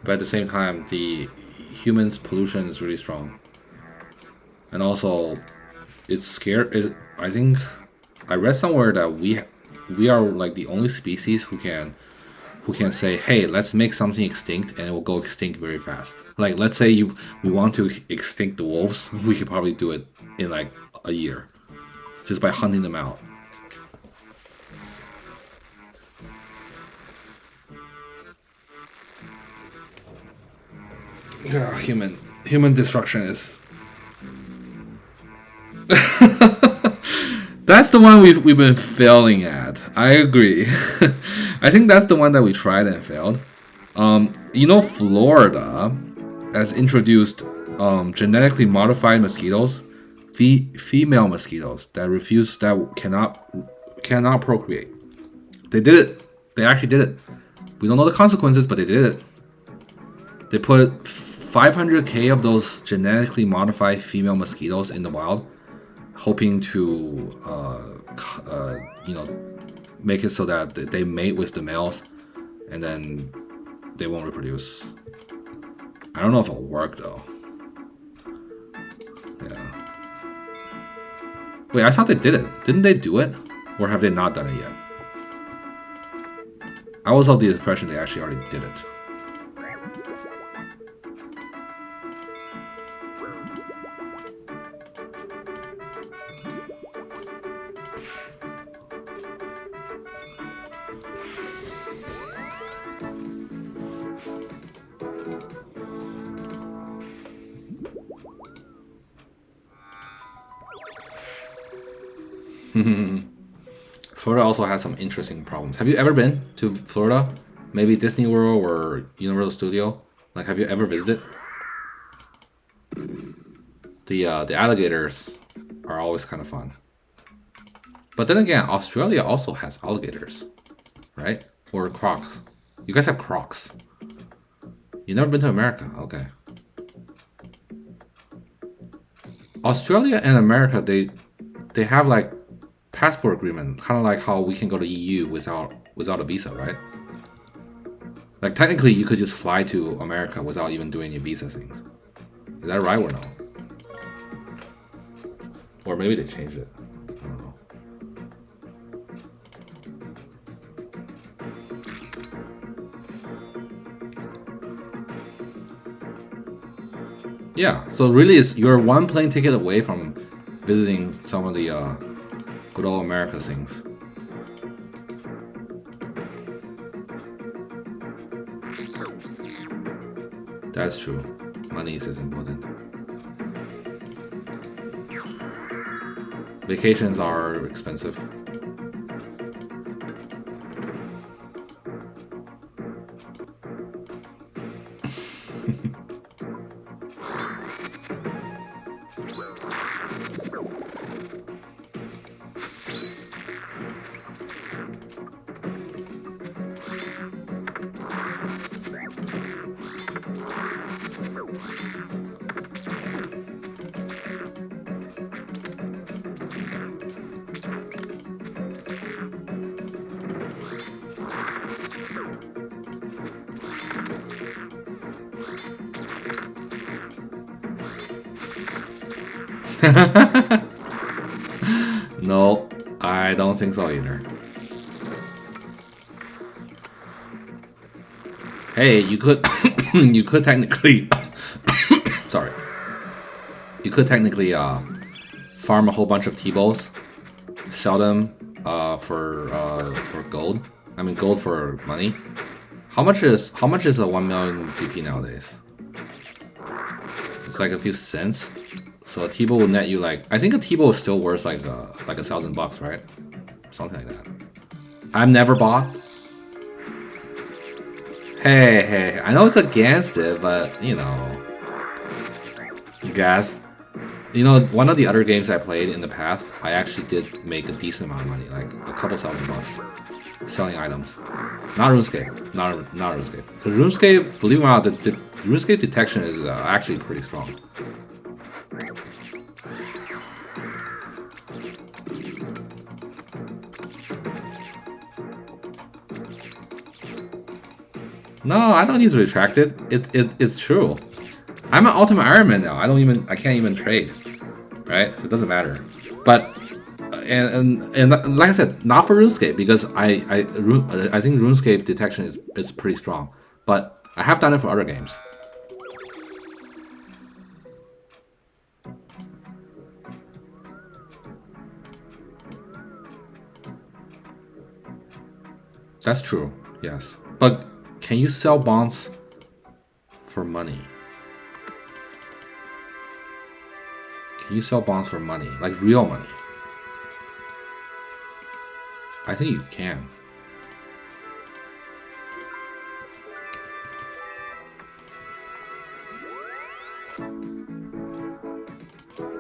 Speaker 1: but at the same time, the humans' pollution is really strong, and also it's scared. I think I read somewhere that we are like the only species who can say, hey, let's make something extinct, and it will go extinct very fast. Like, let's say we want to extinct the wolves, we could probably do it in like a year, just by hunting them out. Yeah, human destruction is. That's the one we've been failing at. I agree. I think that's the one that we tried and failed. Florida has introduced genetically modified mosquitoes, female mosquitoes that cannot procreate. They did it. They actually did it. We don't know the consequences, but they did it. They put 500k of those genetically modified female mosquitoes in the wild, hoping to make it so that they mate with the males, and then they won't reproduce. I don't know if it'll work though. Yeah. Wait, I thought they did it. Didn't they do it? Or have they not done it yet? I was of the impression they actually already did it. Florida also has some interesting problems. Have you ever been to Florida? Maybe Disney World or Universal Studio? Like, have you ever visited? The alligators are always kind of fun. But then again, Australia also has alligators, right? Or crocs. You guys have crocs. You never been to America? Okay. Australia and America, they have like passport agreement, kind of like how we can go to EU without a visa, right? Like technically, you could just fly to America without even doing any visa things. Is that right or no? Or maybe they changed it. I don't know. Yeah, so really, you're one plane ticket away from visiting some of the good old America things. That's true. Money is important. Vacations are expensive. No, I don't think so either. Hey, you could you could technically sorry. You could technically farm a whole bunch of T-Bows, sell them for gold. I mean gold for money. How much is a 1 million PP nowadays? It's like a few cents. So a T-Bow will net you like, I think a T-Bow is still worth like $1,000, right? Something like that. I've never bought. Hey, I know it's against it, but you know, gas. You know, one of the other games I played in the past, I actually did make a decent amount of money, like a couple $1,000 selling items. Not RuneScape, not RuneScape. Because RuneScape, believe it or not, the RuneScape detection is actually pretty strong. No, I don't need to retract it. It's true. I'm an Ultimate Ironman now. I can't even trade, right? So it doesn't matter. But and like I said, not for RuneScape because I think RuneScape detection is pretty strong. But I have done it for other games. That's true. Yes, but can you sell bonds for money? Can you sell bonds for money, like real money? I think you can.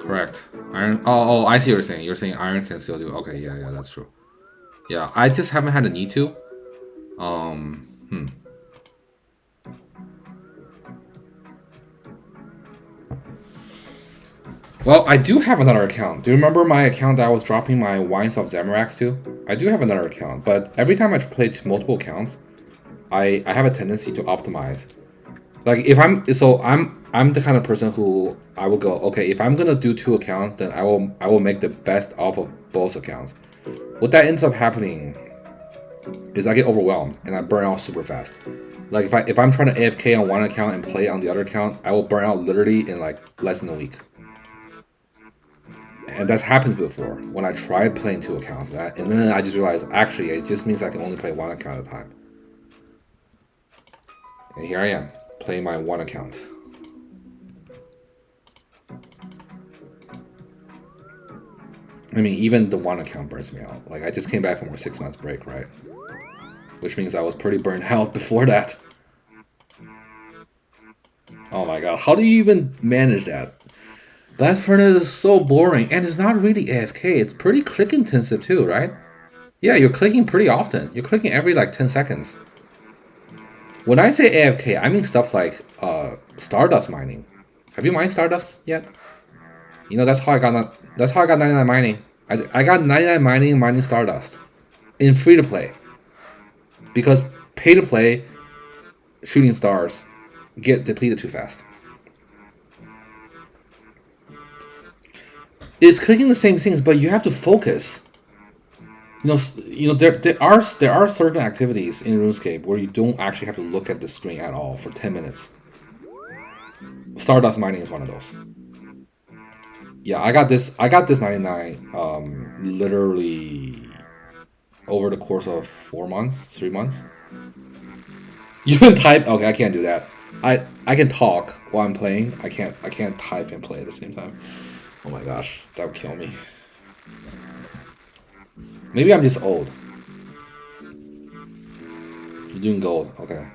Speaker 1: Correct. Iron. Oh, I see what you're saying. You're saying iron can still do. Okay, yeah, that's true. Yeah, I just haven't had the need to. Hmm. Well, I do have another account. Do you remember my account that I was dropping my Wines of Zamorax to? I do have another account, but every time I play multiple accounts, I have a tendency to optimize. Like if I'm the kind of person who I will go, okay, if I'm gonna do 2 accounts, then I will make the best off of both accounts. What that ends up happening is I get overwhelmed and I burn out super fast. Like if I'm trying to AFK on one account and play on the other account, I will burn out literally in like less than a week. And that's happened before when I tried playing 2 accounts, and then I just realized actually it just means I can only play 1 account at a time. And here I am playing my 1 account. I mean, even the 1 account burns me out. Like I just came back from a 6 months break, right? Which means I was pretty burned out before that. Oh my god, how do you even manage that? Blast Furnace is so boring, and it's not really AFK. It's pretty click intensive too, right? Yeah, you're clicking pretty often. You're clicking every like 10 seconds. When I say AFK, I mean stuff like Stardust mining. Have you mined Stardust yet? You know that's how I got 99 mining. I got 99 mining Stardust in free to play. Because pay to play shooting stars get depleted too fast. It's clicking the same things, but you have to focus. There are certain activities in RuneScape where you don't actually have to look at the screen at all for 10 minutes. Stardust mining is one of those. Yeah, I got this 99 literally over the course of 4 months, 3 months. You can type. Okay, I can't do that. I can talk while I'm playing. I can't type and play at the same time. Oh my gosh, that would kill me. Maybe I'm just old. You're doing gold, okay.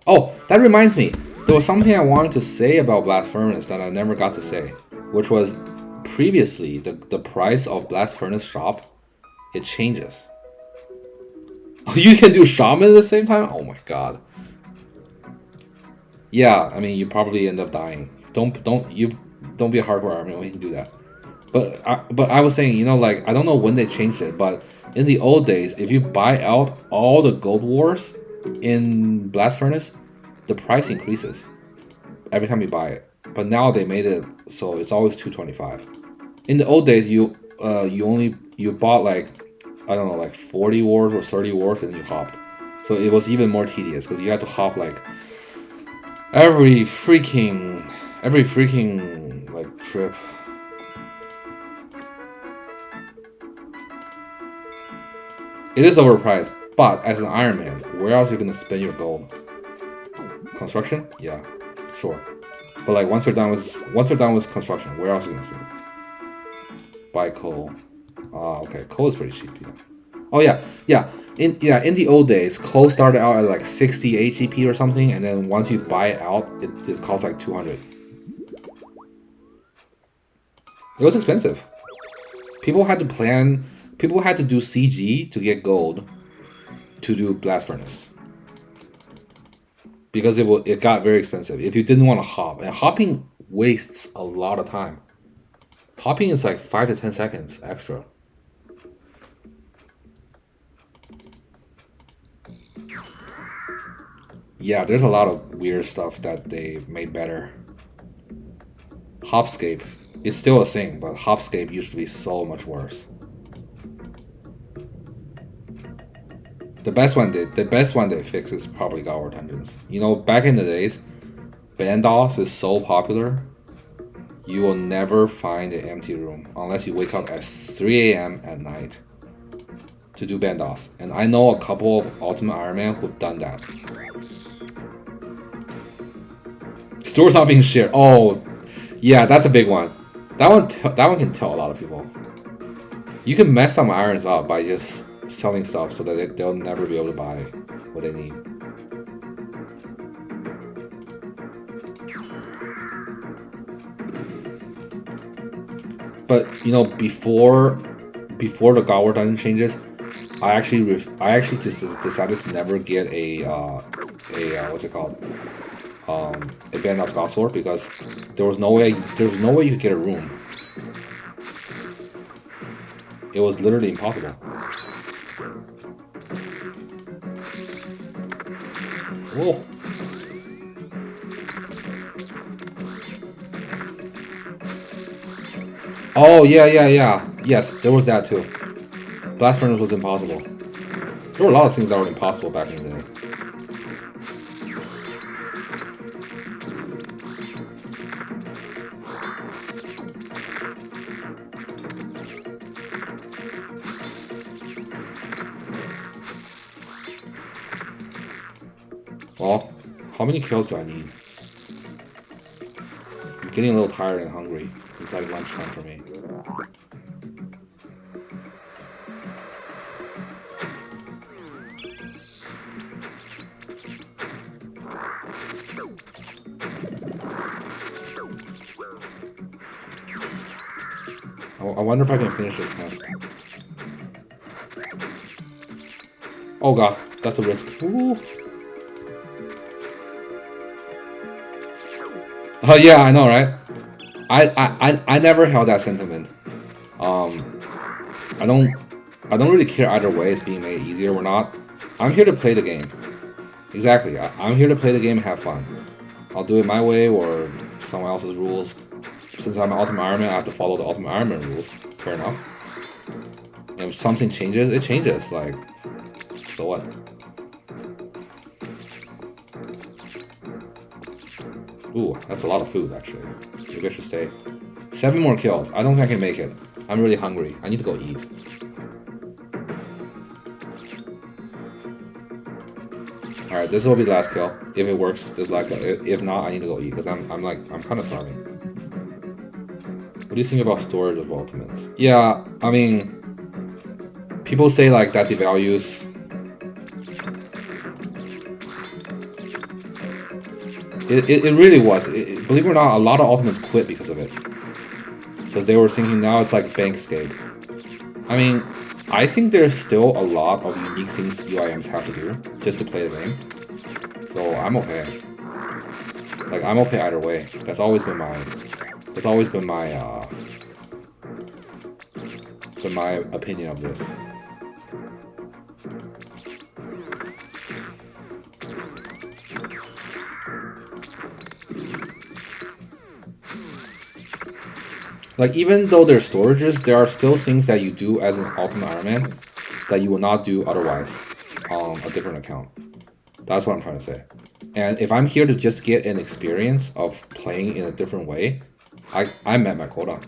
Speaker 1: Oh, that reminds me. There was something I wanted to say about Blast Furnace that I never got to say, which was previously the price of Blast Furnace shop, it changes. You can do Shaman at the same time? Oh my god. Yeah, I mean you probably end up dying. Don't be a hardcore army when you can do that. But I was saying, like I don't know when they changed it, but in the old days, if you buy out all the gold wars in Blast Furnace, the price increases every time you buy it. But now they made it so it's always 225. In the old days, you bought like I don't know, like 40 wars or 30 wars, and you hopped. So it was even more tedious because you had to hop like every freaking like trip. It is overpriced, but as an Ironman, where else are you gonna spend your gold? Construction? Yeah, sure. But like once you're done with construction, where else are you gonna spend it? Buy coal. Okay, coal is pretty cheap. Yeah. Oh yeah. In the old days, coal started out at like 60 HGP or something, and then once you buy it out, it costs like 200. It was expensive. People had to do CG to get gold to do Blast Furnace. Because it got very expensive if you didn't want to hop. And hopping wastes a lot of time. Popping is like 5 to 10 seconds extra. Yeah, there's a lot of weird stuff that they made better. Hopscape is still a thing, but Hopscape used to be so much worse. The best one they fixed is probably GOTR Dungeons. You know, back in the days, Bandos is so popular, you will never find an empty room unless you wake up at 3 a.m. at night to do Bandos. And I know a couple of Ultimate Ironman who've done that. Store's not being shared. Oh, yeah, that's a big one. That one can tell a lot of people. You can mess some irons up by just selling stuff so that they'll never be able to buy what they need. But you know, before the GOTR Dungeon changes, I actually just decided to never get a what's it called, a Bandos God Sword, because there was no way you could get a room. It was literally impossible. Whoa. Oh, yeah. Yes, there was that too. Blast Furnace was impossible. There were a lot of things that were impossible back in the day. Well, how many kills do I need? I'm getting a little tired and hungry. It's like lunchtime for me. I wonder if I can finish this task. Oh god, that's a risk. Ooh. Oh yeah, I know, right? I never held that sentiment. I don't really care either way it's being made easier or not. I'm here to play the game. Exactly. I'm here to play the game and have fun. I'll do it my way or someone else's rules. Since I'm an Ultimate Ironman, I have to follow the Ultimate Ironman rules. Fair enough. And if something changes, it changes. Like, so what? Ooh, that's a lot of food, actually. Maybe I should stay. 7 more kills. I don't think I can make it. I'm really hungry. I need to go eat. Alright, this will be the last kill. If it works, there's like if not, I need to go eat because I'm kind of starving. What do you think about storage of ultimates? Yeah, I mean, people say like that devalues. It really was. Believe it or not, a lot of ultimates quit because of it. Because they were thinking now it's like Bankscape. I mean, I think there's still a lot of unique things UIMs have to do just to play the game. So I'm okay. Like, I'm okay either way. That's always been my opinion of this. Like, even though there's storages, there are still things that you do as an Ultimate Ironman that you will not do otherwise on a different account. That's what I'm trying to say. And if I'm here to just get an experience of playing in a different way, I met my quota.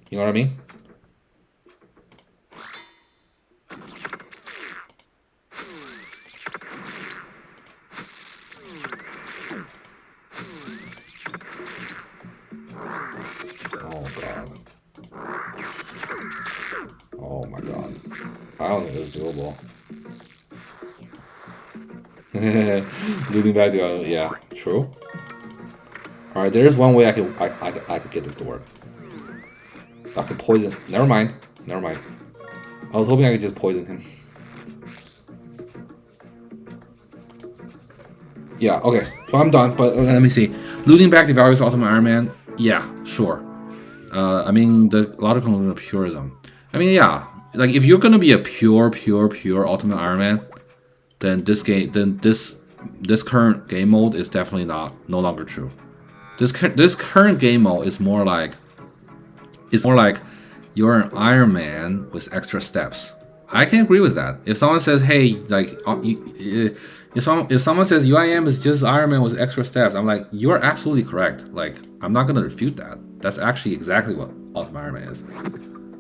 Speaker 1: You know what I mean? Oh my god. I don't think it's doable. Losing back to yeah, true. Alright, there's one way I could get this to work. I could poison. Never mind. I was hoping I could just poison him. Yeah, okay. So I'm done, but let me see. Looting back devalues Ultimate Iron Man. Yeah, sure. I mean, the logical conclusion of purism. I mean, yeah. Like, if you're gonna be a pure Ultimate Iron Man, then this current game mode is definitely no longer true. This current game mode is more like you're an Iron Man with extra steps. I can agree with that. If someone says, "Hey, like," if someone says UIM is just Iron Man with extra steps, I'm like, you are absolutely correct. Like, I'm not gonna refute that. That's actually exactly what Ultimate Iron Man is.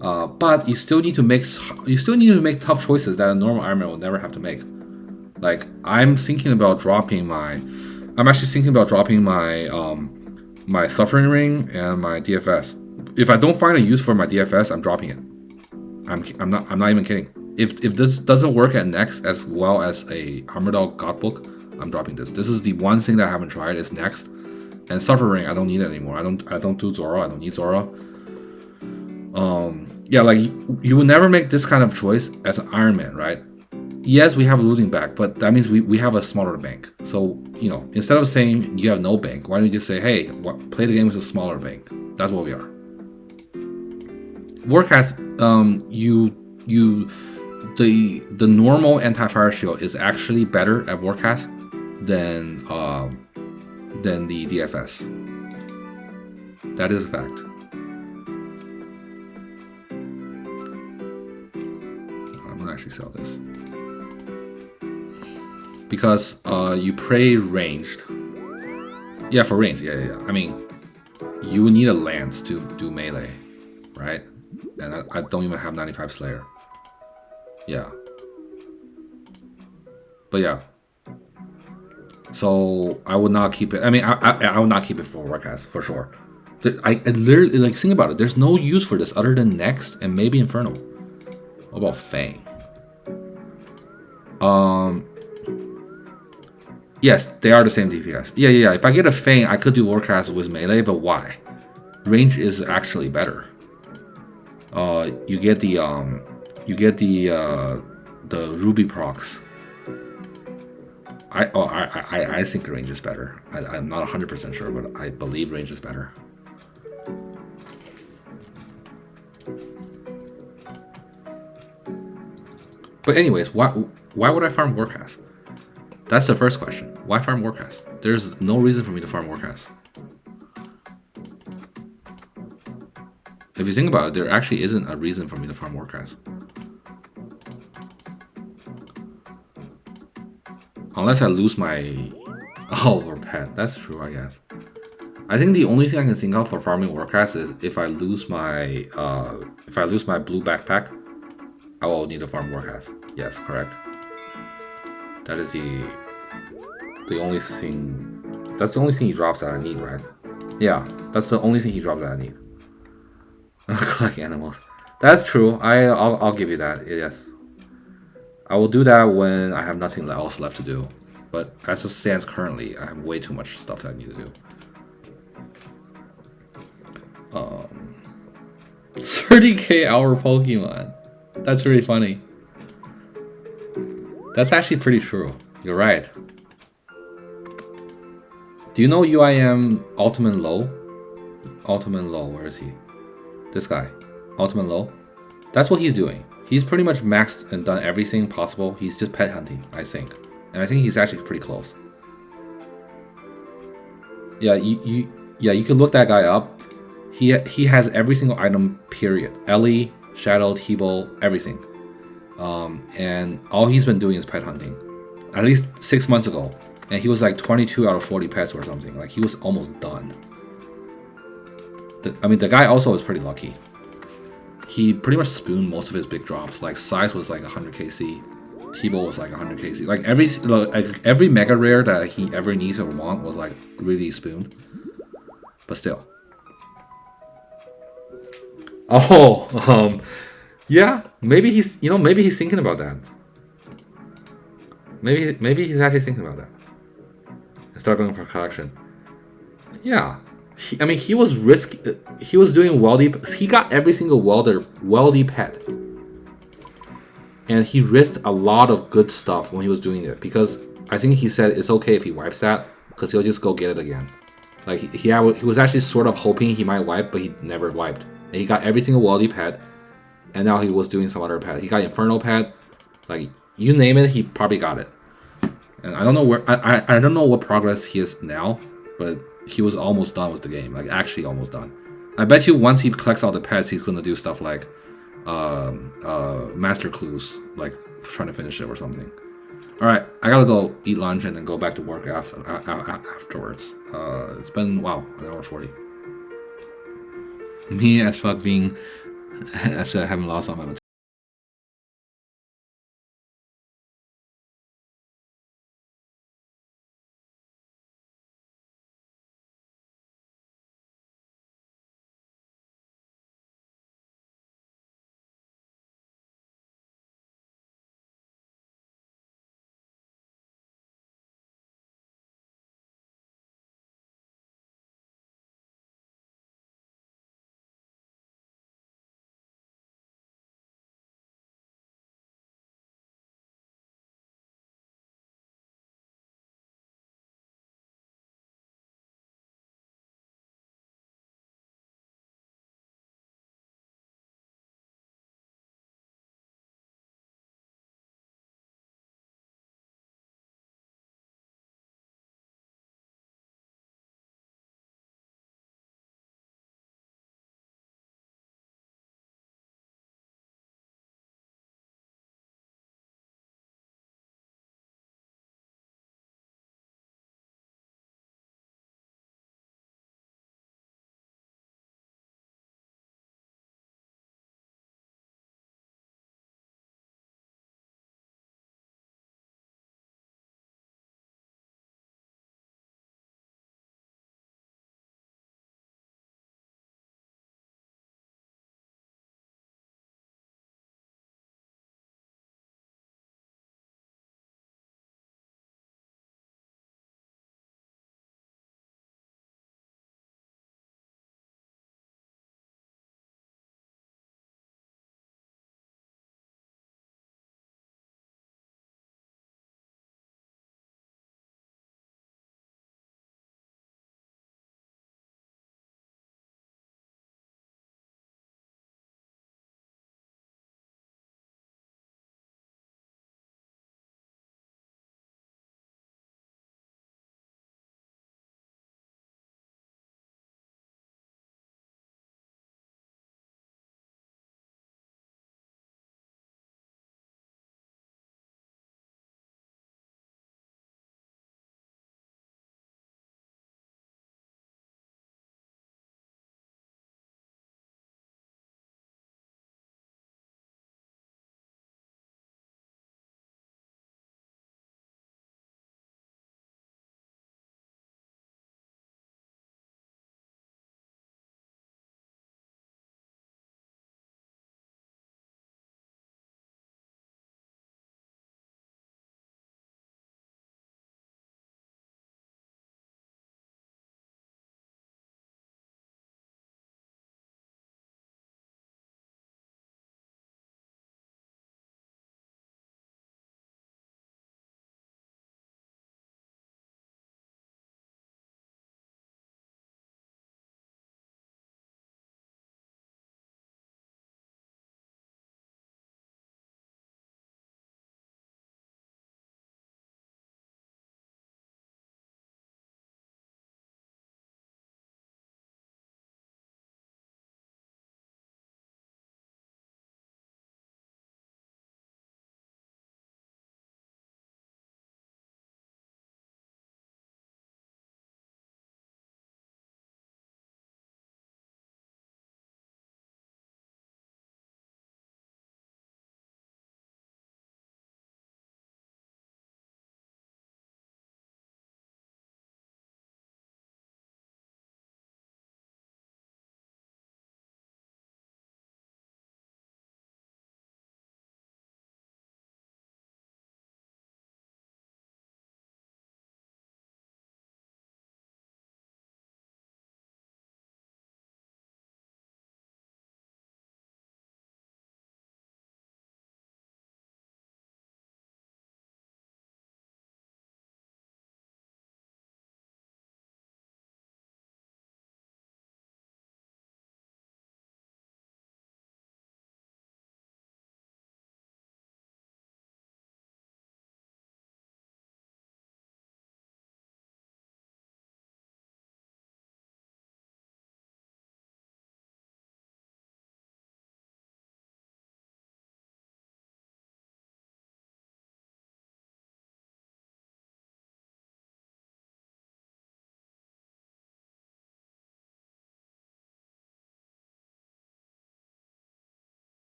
Speaker 1: But you still need to make tough choices that a normal Iron Man will never have to make. Like, I'm actually thinking about dropping my my Suffering Ring and my DFS. If I don't find a use for my DFS, I'm dropping it. I'm not even kidding. If this doesn't work at Next as well as a Armordal Godbook, I'm dropping this. This is the one thing that I haven't tried is Next. And Suffering, I don't need it anymore. I don't do Zora. I don't need Zora. Yeah, like you would never make this kind of choice as an Iron Man, right? Yes, we have looting back, but that means we have a smaller bank. So, you know, instead of saying you have no bank, why don't you just say, hey, play the game with a smaller bank? That's what we are. Warcast, the normal anti-fire shield is actually better at Warcast than the DFS. That is a fact. I'm gonna actually sell this because you pray ranged. Yeah, for range. Yeah. I mean, you need a lance to do melee, right? And I don't even have 95 Slayer. Yeah. But yeah. So I would not keep it. I mean, I would not keep it for Warcast for sure. I literally, like, think about it. There's no use for this other than Next and maybe Infernal. What about Fang? Yes, they are the same DPS. Yeah. If I get a Fang, I could do Warcast with melee, but why? Range is actually better. You get the Ruby procs. I think range is better. I'm not 100% sure, but I believe range is better. But anyways, why would I farm Warcast? That's the first question. Why farm Warcast? There's no reason for me to farm Warcast. If you think about it, there actually isn't a reason for me to farm Warcast. Unless I lose my... Oh, or pet. That's true, I guess. I think the only thing I can think of for farming Warcast is if I lose my blue backpack, I will need to farm Warcast. Yes, correct. That is the only thing. That's the only thing he drops that I need, right? Yeah, that's the only thing he drops that I need. Collect animals. That's true. I'll give you that. Yes. I will do that when I have nothing else left to do. But as it stands currently, I have way too much stuff that I need to do. 30k hour Pokemon. That's really funny. That's actually pretty true. You're right. Do you know UIM Ultimate Low? Ultimate Low, where is he? This guy. Ultimate Low. That's what he's doing. He's pretty much maxed and done everything possible. He's just pet hunting, I think. And I think he's actually pretty close. Yeah, you can look that guy up. He has every single item, period. Ellie, Shadow, T-Bow, everything. And all he's been doing is pet hunting. At least 6 months ago. And he was like 22 out of 40 pets or something. Like, he was almost done. I mean, the guy also is pretty lucky. He pretty much spooned most of his big drops. Like, Size was like 100 KC. T-Bow was like 100 KC. Like, every mega rare that he ever needs or want was like really spooned. But still. Oh, yeah, maybe he's thinking about that. Maybe he's actually thinking about that. Start going for collection. Yeah, I mean, he was doing weldy. He got every single weldy pet, and he risked a lot of good stuff when he was doing it because I think he said it's okay if he wipes that because he'll just go get it again. Like he was actually sort of hoping he might wipe, but he never wiped. And he got every single Wally pet, and now he was doing some other pet. He got Inferno pet, like you name it, he probably got it. And I don't know where I don't know what progress he is now, but he was almost done with the game, like actually almost done. I bet you once he collects all the pets, he's gonna do stuff like master clues, like trying to finish it or something. All right, I gotta go eat lunch and then go back to work afterwards. It's been, wow, an hour 40. Me as fuck being, I said I haven't lost all my